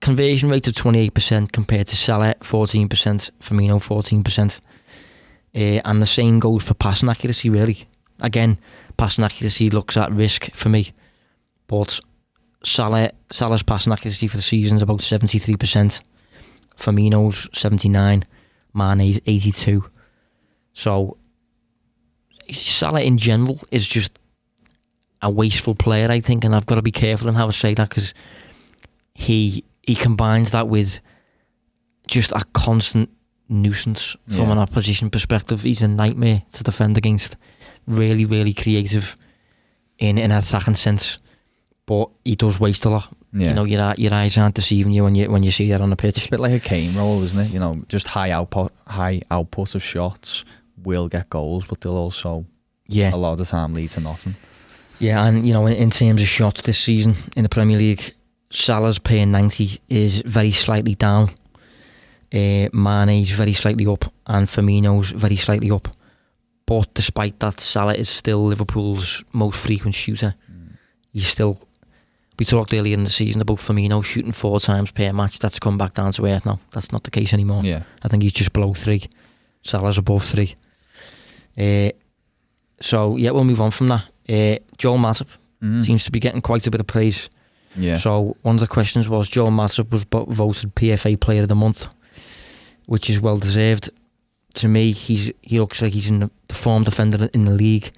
A: conversion rate of 28% compared to Salah, 14%, Firmino, 14%. And the same goes for passing accuracy, really. Again, passing accuracy looks at risk for me. But Salah's passing accuracy for the season is about 73%. Firmino's 79%. Mane's 82%. So Salah in general is just a wasteful player, I think, and I've got to be careful in how I say that because he combines that with just a constant nuisance from an opposition perspective. He's a nightmare to defend against. Really, really creative in an attacking sense, but he does waste a lot.
B: Yeah.
A: You know, your eyes aren't deceiving you when you see that on the pitch.
B: It's a bit like a Kane role, isn't it? You know, just high output of shots will get goals, but they'll also a lot of the time lead to nothing. Yeah,
A: and you know, in terms of shots this season in the Premier League, Salah's per 90 is very slightly down. Mane's very slightly up, and Firmino's very slightly up. But despite that, Salah is still Liverpool's most frequent shooter. He's still. We talked earlier in the season about Firmino shooting 4 times per match. That's come back down to earth now. That's not the case anymore.
B: Yeah.
A: I think he's just below 3. Salah's above 3. So yeah, we'll move on from that. Joel Matip seems to be getting quite a bit of praise.
B: Yeah.
A: So one of the questions was, Joel Matip was voted PFA Player of the Month, which is well deserved. To me, he looks like he's in the form defender in the league,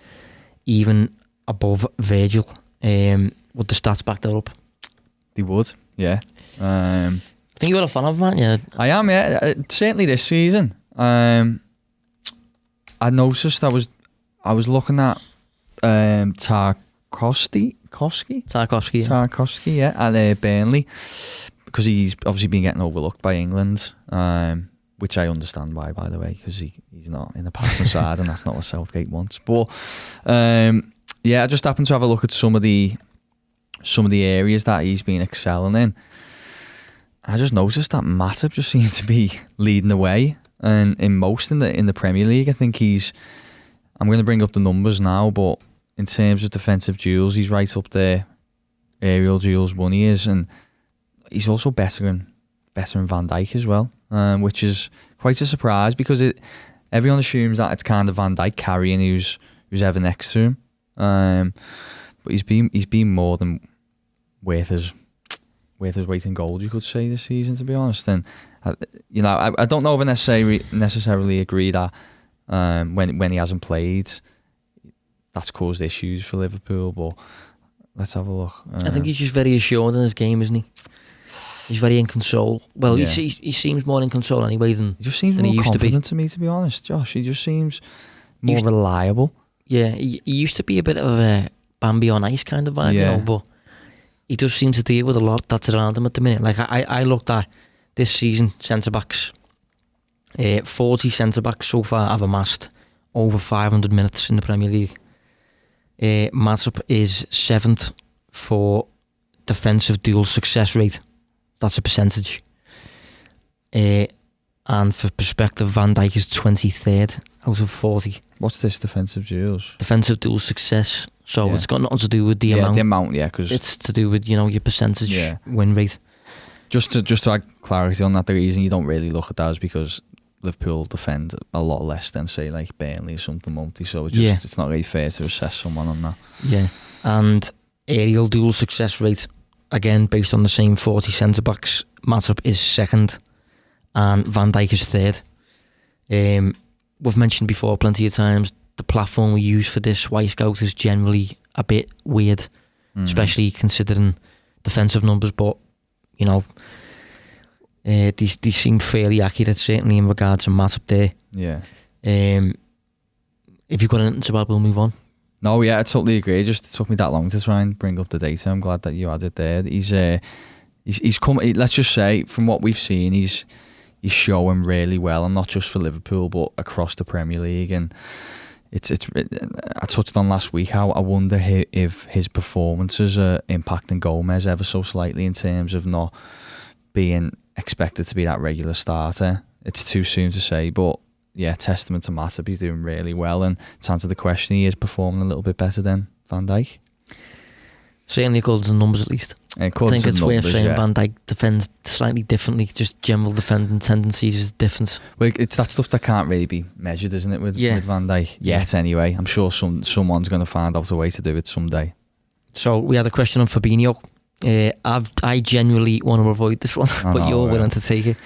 A: even above Virgil. Would the stats back that up?
B: They would, yeah.
A: I think you're a fan of him, aren't you?
B: I am, yeah. Certainly this season. I noticed I was looking at Tarkowski, yeah, at Burnley, because he's obviously been getting overlooked by England, which I understand why, by the way, because he's not in the passing side, and that's not what Southgate wants. But yeah, I just happened to have a look at some of the areas that he's been excelling in. I just noticed that Matip just seems to be leading the way, and in the Premier League, I think I'm going to bring up the numbers now, but in terms of defensive duels, he's right up there. Aerial duels, one he is, and he's also better than Van Dijk as well, which is quite a surprise because everyone assumes that it's kind of Van Dijk carrying who's ever next to him, but he's been more than worth his weight in gold, you could say, this season, to be honest. And I don't know if I necessarily agree that when he hasn't played, that's caused issues for Liverpool. But let's have a look.
A: I think he's just very assured in his game, isn't he? He's very in control. Well,
B: yeah.
A: he seems more in control anyway than
B: he just seems
A: than
B: more
A: he used
B: confident
A: to
B: me, to be honest, Josh. He just seems more reliable.
A: Yeah, he used to be a bit of a Bambi on ice kind of vibe, you know, but he does seem to deal with a lot that's around him at the minute. Like I looked at this season, centre-backs, 40 centre-backs so far have amassed over 500 minutes in the Premier League. Matip is 7th for defensive dual success rate. That's a percentage. And for perspective, Van Dijk is 23rd out of 40.
B: What's this defensive duels?
A: Defensive dual success. So it's got nothing to do with the amount.
B: Yeah, the amount, because
A: it's to do with, your percentage win rate.
B: Just to add clarity on that, the reason you don't really look at that is because Liverpool defend a lot less than, say, like Burnley or something, monthly. So it's not really fair to assess someone on that. Yeah,
A: and aerial dual success rate, again based on the same 40 centre backs, Matip is 2nd, and Van Dijk is 3rd. We've mentioned before plenty of times the platform we use for this Y-Scout is generally a bit weird, especially considering defensive numbers. But these seem fairly accurate, certainly in regards to Matip there.
B: Yeah.
A: If you've got anything to add, we'll move on.
B: No, yeah, I totally agree. It just took me that long to try and bring up the data. I'm glad that you had it there. He's come. Let's just say, from what we've seen, he's showing really well, and not just for Liverpool, but across the Premier League. And I touched on last week how I wonder if his performances are impacting Gomez ever so slightly in terms of not being expected to be that regular starter. It's too soon to say, but yeah, testament to Matip. He's doing really well, and to answer the question, he is performing a little bit better than Van Dijk.
A: Certainly according to the numbers, at least. I think it's worth saying Van Dijk defends slightly differently. Just general defending tendencies is different.
B: Well, it's that stuff that can't really be measured, isn't it, with Van Dijk? Yet, anyway. I'm sure someone's going to find out a way to do it someday.
A: So we had a question on Fabinho. I genuinely want to avoid this one, but you're willing to take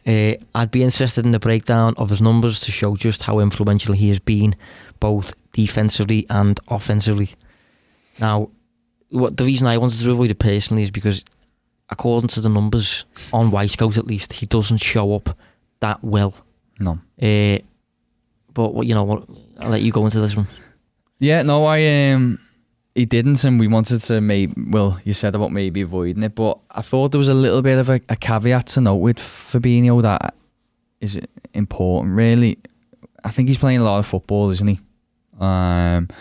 A: it. I'd be interested in the breakdown of his numbers to show just how influential he has been, both defensively and offensively. Now, the reason I wanted to avoid it personally is because, according to the numbers on Wisecout at least, he doesn't show up that well.
B: No.
A: But what I'll let you go into this one.
B: Yeah, no, he didn't, and we wanted to you said about maybe avoiding it, but I thought there was a little bit of a caveat to note with Fabinho that is important, really. I think he's playing a lot of football, isn't he? And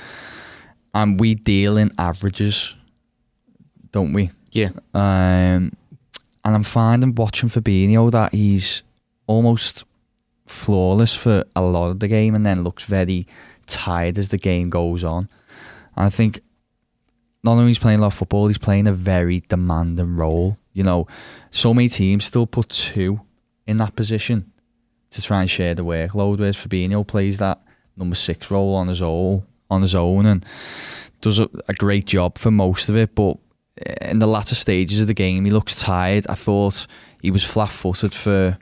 B: we deal in averages, don't we?
A: Yeah.
B: And I'm finding watching Fabinho that he's almost flawless for a lot of the game and then looks very tired as the game goes on. And I think not only he's playing a lot of football, he's playing a very demanding role. So many teams still put two in that position to try and share the workload, whereas Fabinho plays that number 6 role on his own and does a great job for most of it. But in the latter stages of the game, he looks tired. I thought he was flat-footed for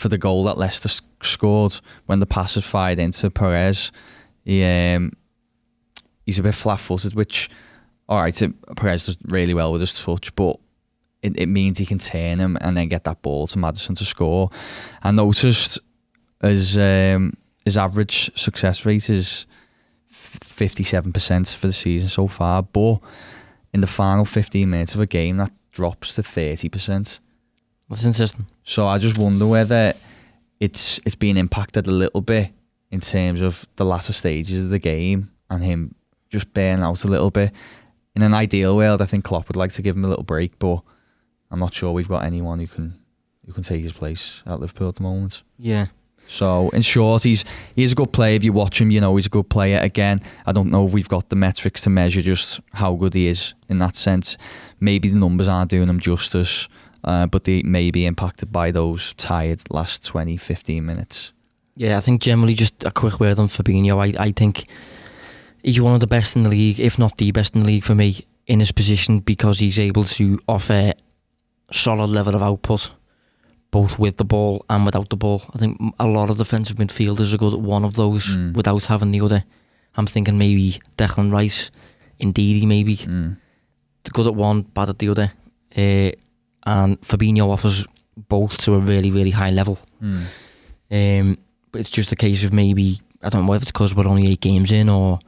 B: the goal that Leicester scored when the pass had fired into Perez. He's a bit flat-footed, which, all right, Perez does really well with his touch, but it means he can turn him and then get that ball to Maddison to score. I noticed his average success rate is 57% for the season so far, but in the final 15 minutes of a game, that drops to 30%.
A: That's interesting.
B: So I just wonder whether it's being impacted a little bit in terms of the latter stages of the game and him just burning out a little bit. In an ideal world, I think Klopp would like to give him a little break, but I'm not sure we've got anyone who can take his place at Liverpool at the moment.
A: Yeah.
B: So in short, he's a good player. If you watch him, he's a good player. Again, I don't know if we've got the metrics to measure just how good he is in that sense. Maybe the numbers aren't doing him justice, but they may be impacted by those tired last 20, 15 minutes.
A: Yeah, I think generally, just a quick word on Fabinho. I think he's one of the best in the league, if not the best in the league for me, in his position, because he's able to offer solid level of output, both with the ball and without the ball. I think a lot of defensive midfielders are good at one of those without having the other. I'm thinking maybe Declan Rice, Ndidi maybe. They're good at one, bad at the other. And Fabinho offers both to a really, really high level. But it's just a case of maybe, I don't know if it's because we're only 8 games in or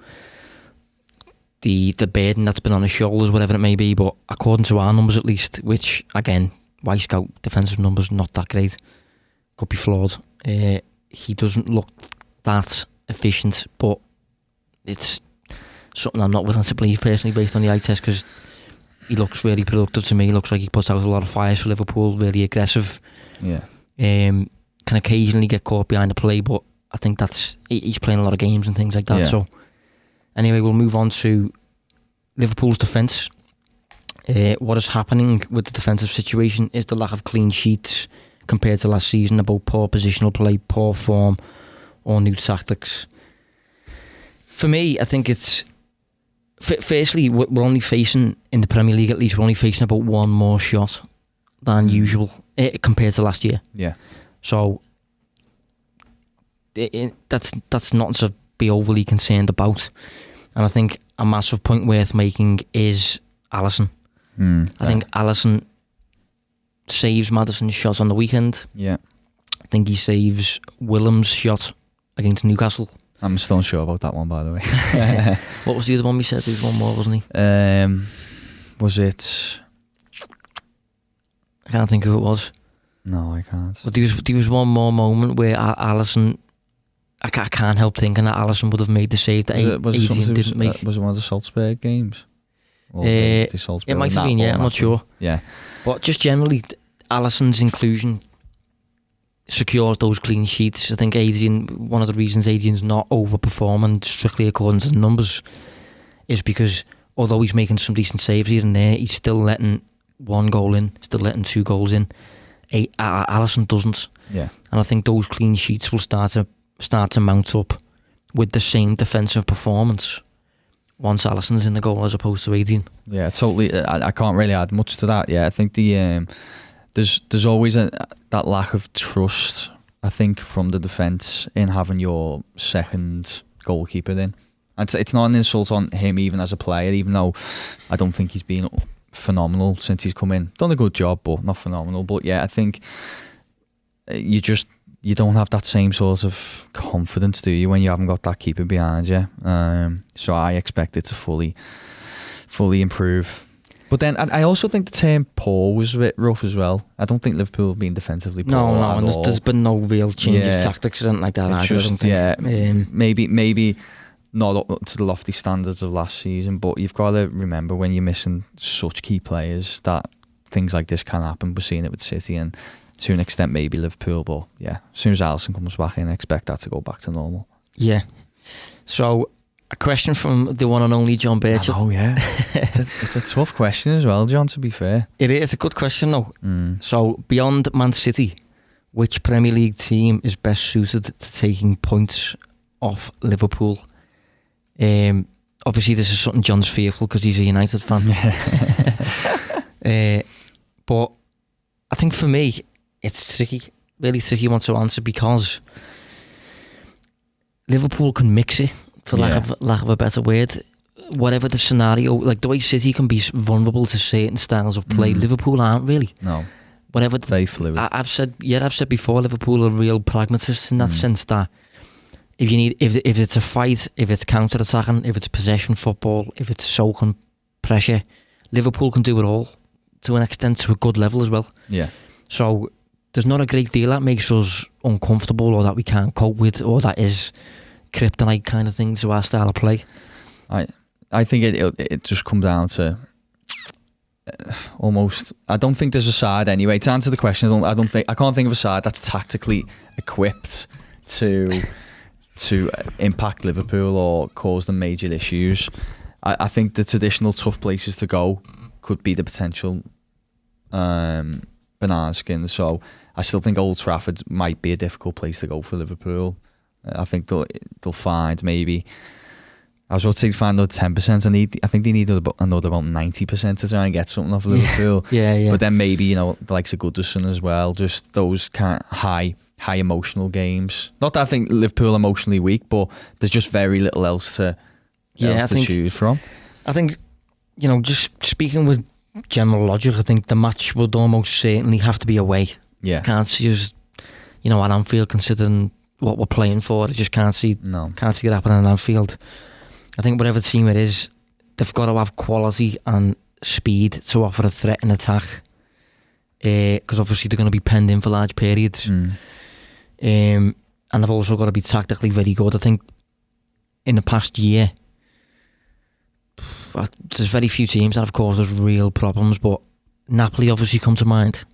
A: the burden that's been on his shoulders, whatever it may be. But according to our numbers at least, which again, Wisecout defensive numbers not that great, could be flawed. He doesn't look that efficient, but it's something I'm not willing to believe personally based on the eye test, because he looks really productive to me. He looks like he puts out a lot of fires for Liverpool, really aggressive.
B: Yeah.
A: Can occasionally get caught behind the play, but I think he's playing a lot of games and things like that. Yeah. So anyway, we'll move on to Liverpool's defence. What is happening with the defensive situation is the lack of clean sheets compared to last season, about poor positional play, poor form, or new tactics. For me, I think it's... Firstly, we're only facing, in the Premier League at least, we're only facing about one more shot than usual compared to last year.
B: Yeah.
A: So that's nothing to be overly concerned about. And I think a massive point worth making is Alisson. I think Alisson saves Maddison's shot on the weekend.
B: Yeah.
A: I think he saves Willem's shot against Newcastle.
B: I'm still unsure about that one, by the way.
A: What was the other one we said? There was one more, wasn't he?
B: Was it...
A: I can't think who it was.
B: No, I can't.
A: But there was one more moment where Alisson... I can't help thinking that Alisson would have made the save that Adrian didn't make.
B: Was it one of the Salzburg games?
A: It might have been, yeah, I'm not sure.
B: Yeah.
A: But just generally, Alisson's inclusion secured those clean sheets. I think one of the reasons Adrian's not overperforming strictly according to the numbers is because although he's making some decent saves here and there, he's still letting 1 goal in, still letting 2 goals in. Alisson doesn't.
B: Yeah.
A: And I think those clean sheets will start to mount up with the same defensive performance once Alisson's in the goal as opposed to Adrian.
B: Yeah, totally. I can't really add much to that. Yeah, I think there's always that lack of trust, I think, from the defence in having your second goalkeeper in. It's not an insult on him even as a player, even though I don't think he's been phenomenal since he's come in. Done a good job, but not phenomenal. But yeah, I think you don't have that same sort of confidence, do you, when you haven't got that keeper behind you? So I expect it to fully improve. But then I also think the term poor was a bit rough as well. I don't think Liverpool have been defensively poor
A: and there's been no real change of tactics or anything like that either.
B: Just, maybe not up to the lofty standards of last season, but you've got to remember when you're missing such key players that things like this can happen. We're seeing it with City and to an extent maybe Liverpool, but yeah, as soon as Alisson comes back in, I expect that to go back to normal.
A: Yeah. So a question from the one and only John Birchall.
B: Oh yeah, it's a tough question as well, John, to be fair.
A: It is a good question though. So beyond Man City, which Premier League team is best suited to taking points off Liverpool? Obviously this is something John's fearful because he's a United fan. But I think for me it's tricky, really tricky one to answer, because Liverpool can mix it, for lack of a better word. Whatever the scenario, like the way City can be vulnerable to certain styles of play, Liverpool aren't really.
B: No.
A: Whatever.
B: Very fluid.
A: I've said before, Liverpool are real pragmatists in that sense, that if it's a fight, if it's counter-attacking, if it's possession football, if it's soaking pressure, Liverpool can do it all to an extent, to a good level as well. Yeah. So there's not a great deal that makes us uncomfortable or that we can't cope with or that is kryptonite kind of thing to our style of play.
B: I think it just comes down to almost. I don't think there's a side anyway. To answer the question, I can't think of a side that's tactically equipped to impact Liverpool or cause them major issues. I think the traditional tough places to go could be the potential banana skin. So I still think Old Trafford might be a difficult place to go for Liverpool. I think they'll find maybe. I was about to say find another 10%. I think they need another about 90% to try and get something off Liverpool. Yeah. But then maybe the likes of Goodison as well. Just those kind of high emotional games. Not that I think Liverpool are emotionally weak, but there's just very little else to choose from. I
A: think just speaking with general logic, I think the match would almost certainly have to be away. Yeah, can't see us, at Anfield, considering what we're playing for. I just can't see it happening at Anfield. I think whatever team it is, they've got to have quality and speed to offer a threat in attack, because obviously they're going to be penned in for large periods, and they've also got to be tactically very good. I think in the past year there's very few teams that have caused us real problems, but Napoli obviously come to mind,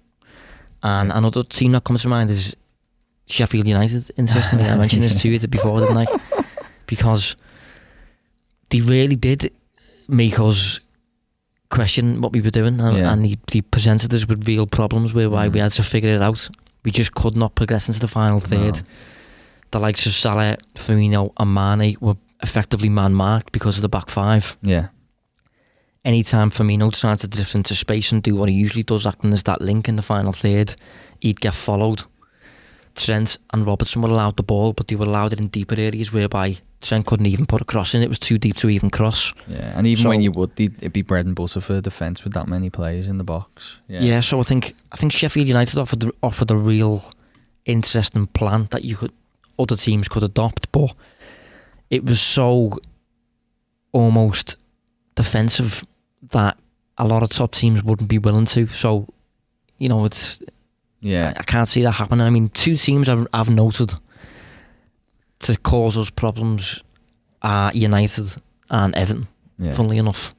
A: and another team that comes to mind is Sheffield United. Interestingly, I mentioned this to you before, didn't I? Because they really did make us question what we were doing, and he presented us with real problems whereby we had to figure it out. We just could not progress into the final third. No. The likes of Salah, Fabinho and Mane were effectively man-marked because of the back five. Yeah. Anytime Firmino tried to drift into space and do what he usually does, acting as that link in the final third, he'd get followed. Trent and Robertson were allowed the ball, but they were allowed it in deeper areas whereby Trent couldn't even put a cross in. It was too deep to even cross. Yeah, and even when you would, it'd be bread and butter for defence with that many players in the box. Yeah, so I think Sheffield United offered a real interesting plan that other teams could adopt, but it was so almost defensive that a lot of top teams wouldn't be willing to. So, it's. Yeah, I can't see that happening. I mean, two teams I've noted to cause us problems are United and Everton, funnily enough.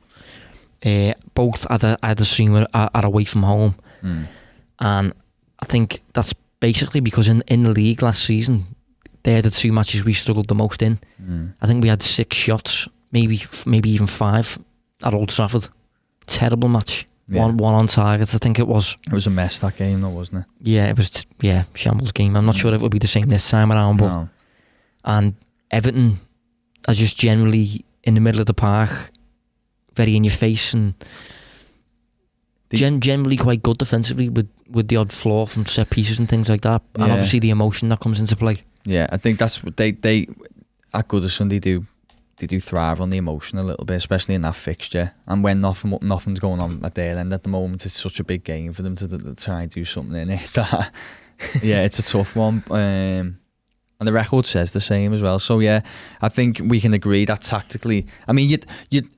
A: Both I'd assume are away from home. And I think that's basically because in the league last season, they're the two matches we struggled the most in. I think we had 6 shots, maybe even 5 at Old Trafford. Terrible match. One on target, I think it was. It was a mess, that game though, wasn't it? Yeah, it was. Shambles game. I'm not sure if it will be the same this time around, but no. And Everton are just generally in the middle of the park, very in your face, and generally quite good defensively with the odd flaw from set pieces and things like that, and obviously the emotion that comes into play. Yeah, I think that's what they at Goodison, they do
B: they do thrive on the emotion a little bit, especially in that fixture. And when nothing's going on at their end at the moment, it's such a big game for them to try and do something in it. Yeah, it's a tough one. And the record says the same as well. So yeah, I think we can agree that tactically, I mean,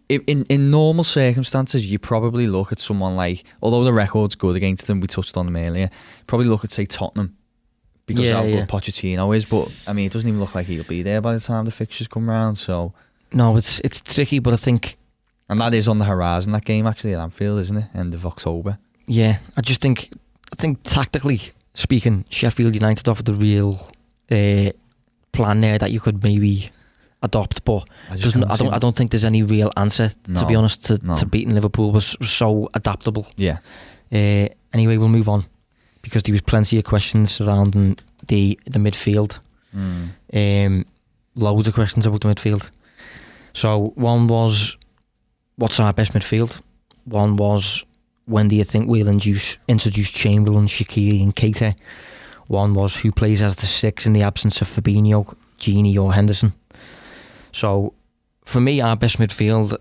B: in normal circumstances, you probably look at someone like, although the record's good against them, we touched on them earlier, probably look at, say, Tottenham, because how good Pochettino is. But I mean, it doesn't even look like he'll be there by the time the fixtures come round. So
A: no, it's tricky, but I think,
B: and that is on the horizon, that game actually at Anfield, isn't it? End of October.
A: Yeah, I think tactically speaking, Sheffield United offered the real plan there that you could maybe adopt, but I don't think there's any real answer, to be honest, to beating Liverpool. Was so adaptable.
B: Yeah.
A: Anyway, we'll move on, because there was plenty of questions surrounding the midfield. Loads of questions about the midfield. So one was, what's our best midfield? One was, when do you think we'll introduce Chamberlain, Shaqiri and Keita? One was, who plays as the 6 in the absence of Fabinho, Gini or Henderson? So for me, our best midfield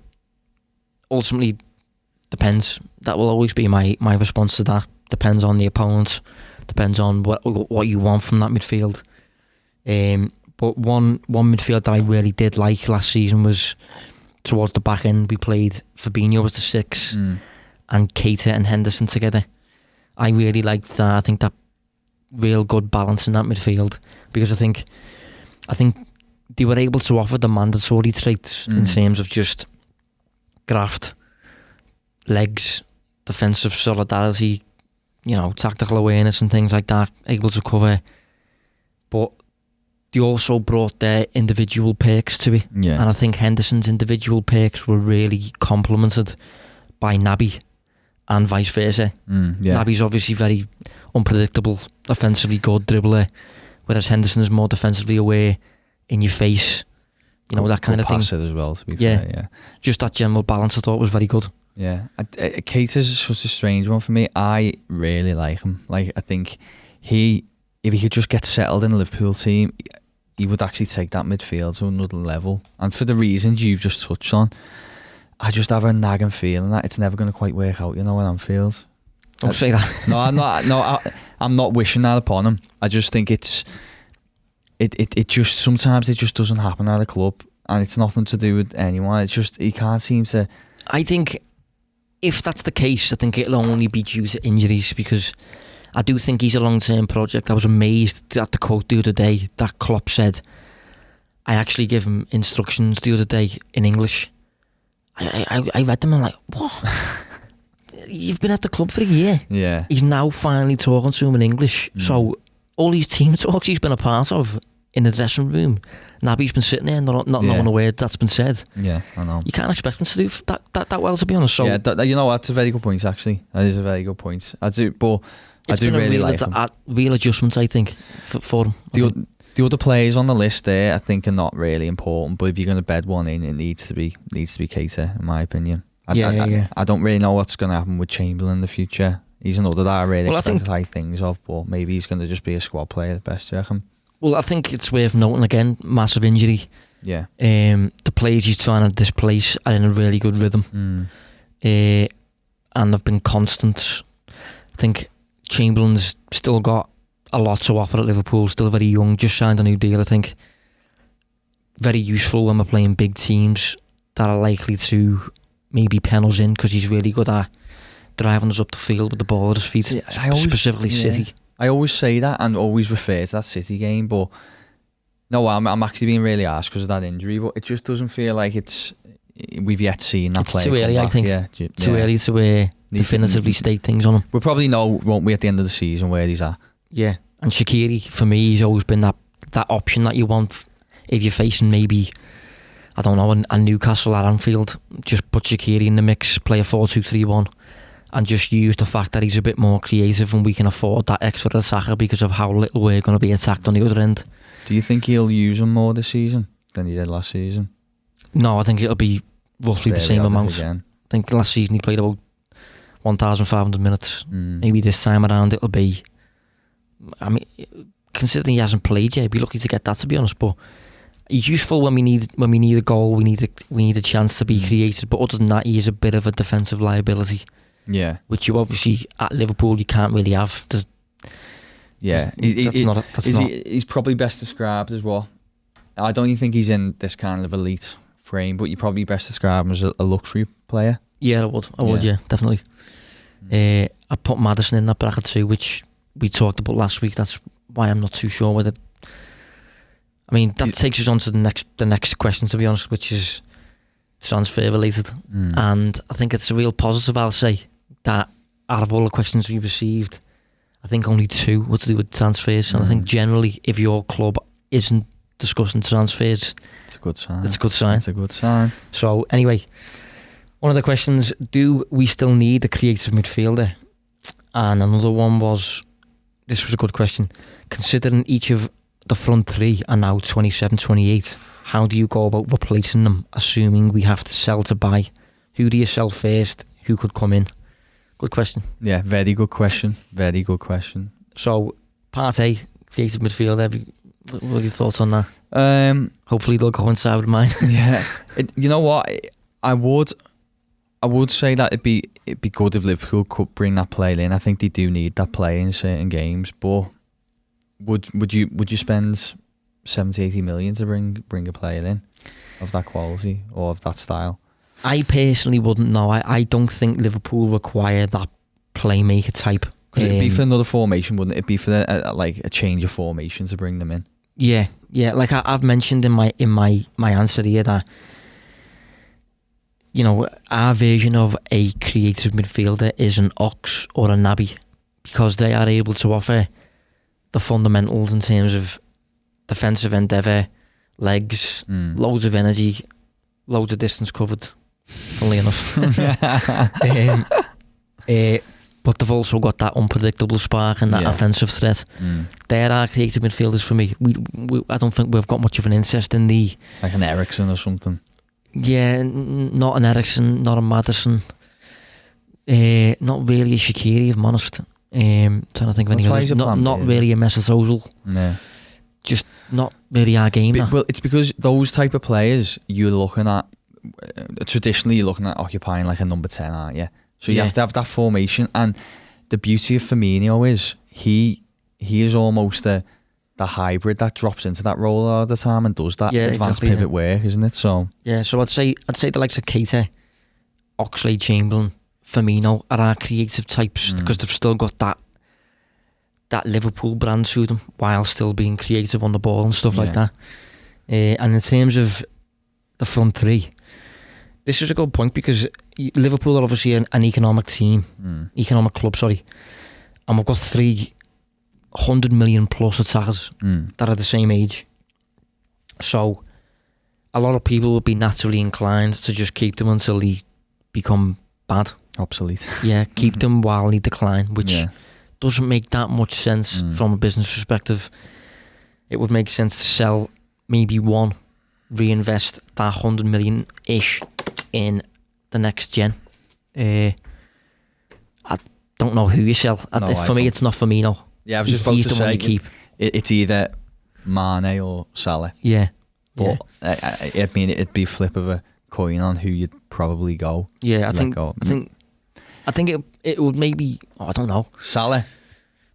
A: ultimately depends. That will always be my response to that. Depends on the opponent. Depends on what you want from that midfield. But one midfield that I really did like last season was towards the back end. We played Fabinho as the 6 and Keita and Henderson together. I really liked that. I think that real good balance in that midfield, because I think they were able to offer the mandatory traits in terms of just graft, legs, defensive solidarity, tactical awareness and things like that, able to cover. But they also brought their individual perks to it.
B: Yeah.
A: And I think Henderson's individual perks were really complemented by Naby and vice versa. Naby's obviously very unpredictable, offensively good dribbler, whereas Henderson is more defensively aware, in your face, that kind of thing.
B: As well, to be fair, yeah. Just
A: that general balance I thought was very good.
B: Yeah, Keita's such a strange one for me. I really like him. Like, I think if he could just get settled in the Liverpool team, he would actually take that midfield to another level. And for the reasons you've just touched on, I just have a nagging feeling that it's never going to quite work out, at Anfield.
A: Don't say that.
B: No, I'm not. No, I'm not wishing that upon him. I just think it just sometimes it just doesn't happen at a club, and it's nothing to do with anyone. It's just he can't seem to.
A: I think if that's the case, I think it'll only be due to injuries, because I do think he's a long-term project. I was amazed at the quote the other day that Klopp said. I actually gave him instructions the other day in English. I read them and I'm like, what? You've been at the club for a year.
B: Yeah.
A: He's now finally talking to him in English. So all these team talks he's been a part of in the dressing room, Naby's been sitting there not knowing a word that's been said.
B: Yeah, I know.
A: You can't expect him to do that well, to be honest. So
B: yeah, that's a very good point, actually. That is a very good point. I do really like him.
A: Real adjustments, I think, for him.
B: The other players on the list there, I think, are not really important. But if you're going to bed one in, it needs to be Keita, in my opinion. I don't really know what's going to happen with Chamberlain in the future. He's another that I really expect high things of, but maybe he's going to just be a squad player at best, do you reckon? Well,
A: I think it's worth noting again, massive injury.
B: Yeah.
A: The players he's trying to displace are in a really good rhythm. And they've been constant. I think Chamberlain's still got a lot to offer at Liverpool, still very young, just signed a new deal, I think. Very useful when we're playing big teams that are likely to maybe pen us in, because he's really good at driving us up the field with the ball at his feet, specifically City.
B: I always say that and always refer to that City game, but no, I'm actually being really harsh because of that injury, but it just doesn't feel like we've yet seen that player.
A: It's too early, I think. Too early to definitively state things on him.
B: We'll probably know, won't we, at the end of the season where he's at.
A: Yeah, and Shaqiri, for me, he's always been that option that you want if you're facing maybe, I don't know, a Newcastle at Anfield. Just put Shaqiri in the mix, play a 4-2-3-1, and just use the fact that he's a bit more creative and we can afford that extra attacker because of how little we're going to be attacked on the other end.
B: Do you think he'll use him more this season than he did last season?
A: No, I think it'll be roughly the same amount. I think last season he played about 1,500 minutes. Maybe this time around it'll be, I mean, considering he hasn't played yet, he'd be lucky to get that, to be honest, but He's useful when we need a goal. We need a chance to be created. But other than that, he is a bit of a defensive liability.
B: Yeah,
A: which you obviously at Liverpool you can't really have. He's
B: probably best described as well. I don't even think he's in this kind of elite frame, but you probably best describe him as a luxury player.
A: Yeah, I would, definitely. I put Maddison in that bracket too, which we talked about last week. That's why I'm not too sure whether. I mean, that takes us on to the next question, to be honest, which is transfer related. And I think it's a real positive, I'll say, that out of all the questions we've received, I think only 2 were to do with transfers. And I think generally, if your club isn't discussing transfers,
B: it's a good sign.
A: It's a good sign. So anyway, one of the questions, do we still need a creative midfielder? And another one was, this was a good question, considering each of the front 3 are now 27, 28, how do you go about replacing them, assuming we have to sell to buy? Who do you sell first? Who could come in? Good question.
B: Yeah, very good question. Very good question.
A: So, part A, creative midfielder, what are your thoughts on that? Hopefully they'll coincide with mine.
B: Yeah. You know what? I would say that it'd be good if Liverpool could bring that player in. I think they do need that player in certain games, but would you spend 70, 80 million to bring a player in of that quality or of that style?
A: I personally wouldn't know. I don't think Liverpool require that playmaker type.
B: Because it'd be for another formation, wouldn't it? It'd be for a change of formation to bring them in.
A: Yeah. Like I've mentioned in my answer here that, you know, our version of a creative midfielder is an Ox or a Naby, because they are able to offer the fundamentals in terms of defensive endeavour, legs, loads of energy, loads of distance covered, funnily enough. But they've also got that unpredictable spark and that offensive threat. They're our creative midfielders for me. I don't think we've got much of an interest in the...
B: Like an Eriksen or something.
A: Yeah, not an Eriksen, not a Maddison. Not really a Shaqiri, if I'm honest. Trying to think of any others. Not really a Mesut Ozil.
B: No.
A: Just not really our game.
B: Well, it's because those type of players you're looking at, traditionally you're looking at occupying like a number 10, aren't you? So you have to have that formation. And the beauty of Fabinho is he is almost the hybrid that drops into that role all the time and does that advanced pivot work, isn't it? So
A: so I'd say the likes of Keita, Oxlade-Chamberlain, Firmino are our creative types, because they've still got that Liverpool brand to them while still being creative on the ball and stuff like that. And in terms of the front 3, this is a good point, because Liverpool are obviously an economic club, and we've got 300 million plus attackers that are the same age. So a lot of people would be naturally inclined to just keep them until they become bad.
B: Obsolete.
A: Yeah, keep them while they decline, which doesn't make that much sense from a business perspective. It would make sense to sell maybe one, reinvest that 100 million-ish in the next gen. I don't know who you sell. For me, it's not Firmino.
B: Yeah, I was just about to say,
A: keep.
B: It's either Mane or Salah.
A: Yeah.
B: But I mean, it'd be a flip of a coin on who you'd probably go.
A: Yeah, I think it would maybe, I don't know.
B: Salah?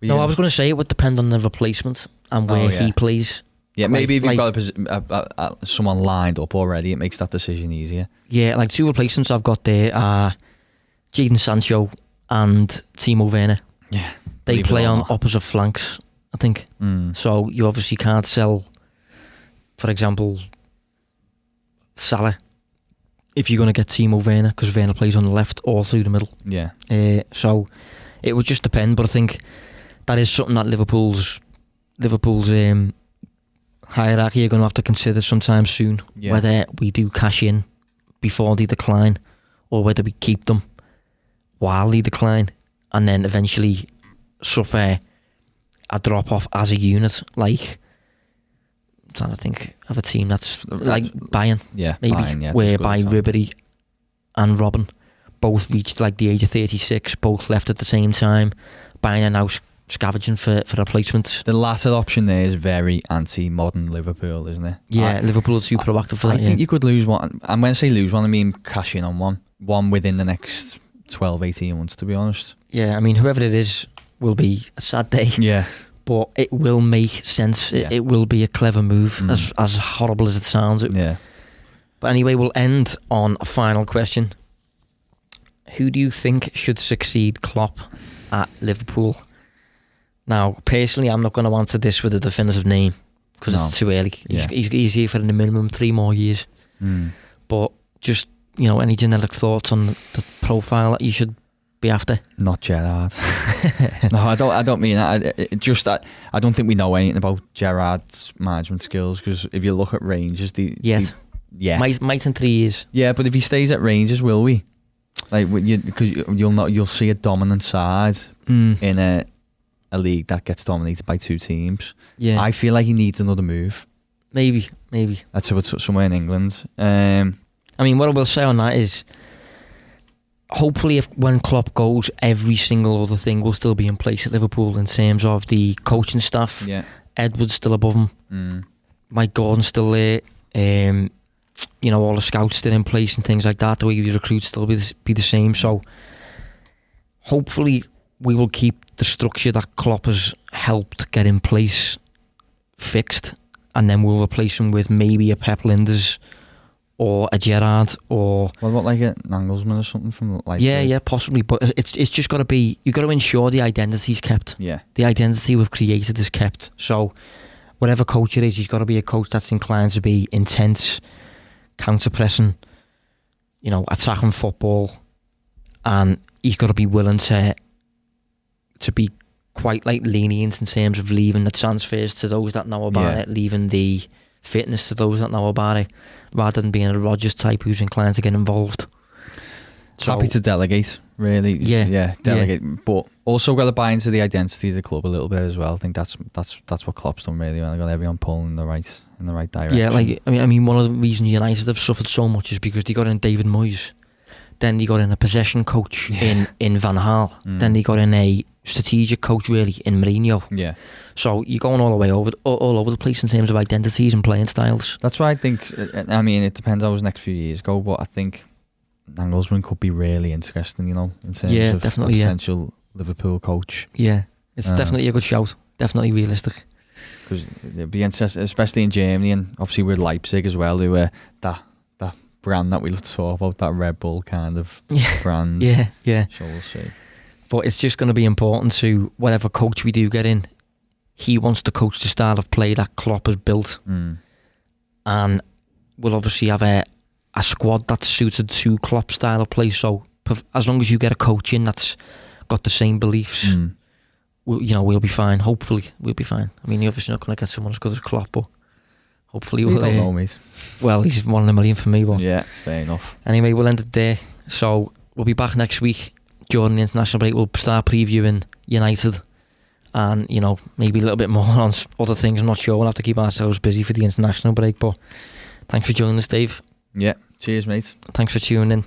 A: No, I was going to say it would depend on the replacement and where he plays.
B: Yeah, maybe if you've got someone lined up already, it makes that decision easier.
A: Yeah, like 2 replacements I've got there are Jadon Sancho and Timo Werner.
B: Yeah.
A: They play on opposite flanks, I think. So you obviously can't sell, for example, Salah if you're going to get Timo Werner, because Werner plays on the left or through the middle.
B: Yeah.
A: So it would just depend, but I think that is something that Liverpool's hierarchy are going to have to consider sometime soon, whether we do cash in before they decline or whether we keep them while they decline and then eventually suffer a drop off as a unit. Like, I'm trying to think of a team that's like Bayern, maybe, Bayern, whereby Ribery and Robben both reached like the age of 36, both left at the same time. Bayern are now scavenging for replacements.
B: The latter option there is very anti-modern Liverpool, isn't it?
A: Yeah, Liverpool are too proactive for that.
B: I think you could lose one, and when I say lose one, I mean cash in on one within the next 12, 18 months, to be honest.
A: Yeah, I mean, whoever it is will be a sad day.
B: Yeah.
A: But it will make sense. It will be a clever move, as horrible as it sounds.
B: Yeah.
A: But anyway, we'll end on a final question. Who do you think should succeed Klopp at Liverpool? Now, personally, I'm not going to answer this with a definitive name because it's too early.
B: Yeah.
A: He's here for the minimum 3 more years. But just, any generic thoughts on the profile that you should be after?
B: Not Gerrard. No, I don't mean that. I don't think we know anything about Gerrard's management skills, because if you look at Rangers,
A: Might in 3 years.
B: Yeah, but if he stays at Rangers, will we? Like, because you'll see a dominant side in a league that gets dominated by 2 teams.
A: Yeah,
B: I feel like he needs another move.
A: Maybe.
B: That's somewhere in England.
A: I mean, what I will say on that is, hopefully, when Klopp goes, every single other thing will still be in place at Liverpool in terms of the coaching staff.
B: Yeah,
A: Edwards still above him. Mike Gordon's still there. All the scouts still in place and things like that. The way we recruit still be the same. So hopefully we will keep the structure that Klopp has helped get in place fixed, and then we'll replace him with maybe a Pep Linders or a Gerrard, or
B: what, like a Nagelsmann or something from like
A: possibly. But it's just got to be, you've got to ensure the identity's kept.
B: Yeah, the
A: identity we've created is kept. So whatever coach it is, he's got to be a coach that's inclined to be intense, counter-pressing, attacking football, and he's got to be willing to be quite lenient in terms of leaving the transfers to those that know about it, leaving the fitness to those that know about it, rather than being a Rodgers type who's inclined to get involved.
B: Happy to delegate, really. Delegate, but also got to buy into the identity of the club a little bit as well. I think that's what Klopp's done really well. Got everyone pulling in the right direction.
A: Yeah, I mean, one of the reasons United have suffered so much is because they got in David Moyes, then they got in a possession coach in Van Gaal, then they got in a strategic coach really in Mourinho.
B: Yeah.
A: So you're going all the way all over the place in terms of identities and playing styles.
B: That's why I think. I mean, it depends how his next few years go, but I think Nagelsmann could be really interesting, in terms of
A: definitely,
B: a potential Liverpool coach.
A: Yeah, it's definitely a good shout. Definitely realistic.
B: Because it'd be interesting, especially in Germany, and obviously with Leipzig as well, who are that brand that we love to talk about, that Red Bull kind of brand.
A: Yeah.
B: So we'll see.
A: But it's just going to be important to whatever coach we do get in. He wants to coach the style of play that Klopp has built, and we'll obviously have a squad that's suited to Klopp's style of play. So as long as you get a coach in that's got the same beliefs, we'll be fine. Hopefully, we'll be fine. I mean, you're obviously not going to get someone as good as Klopp, but hopefully we'll.
B: Don't know, mate.
A: Well, he's 1 in a million for me, but
B: yeah, fair enough.
A: Anyway, we'll end it there. So we'll be back next week during the international break. We'll start previewing United, and maybe a little bit more on other things. I'm not sure. We'll have to keep ourselves busy for the international break. But thanks for joining us, Dave.
B: Yeah, cheers, mate.
A: Thanks for tuning in.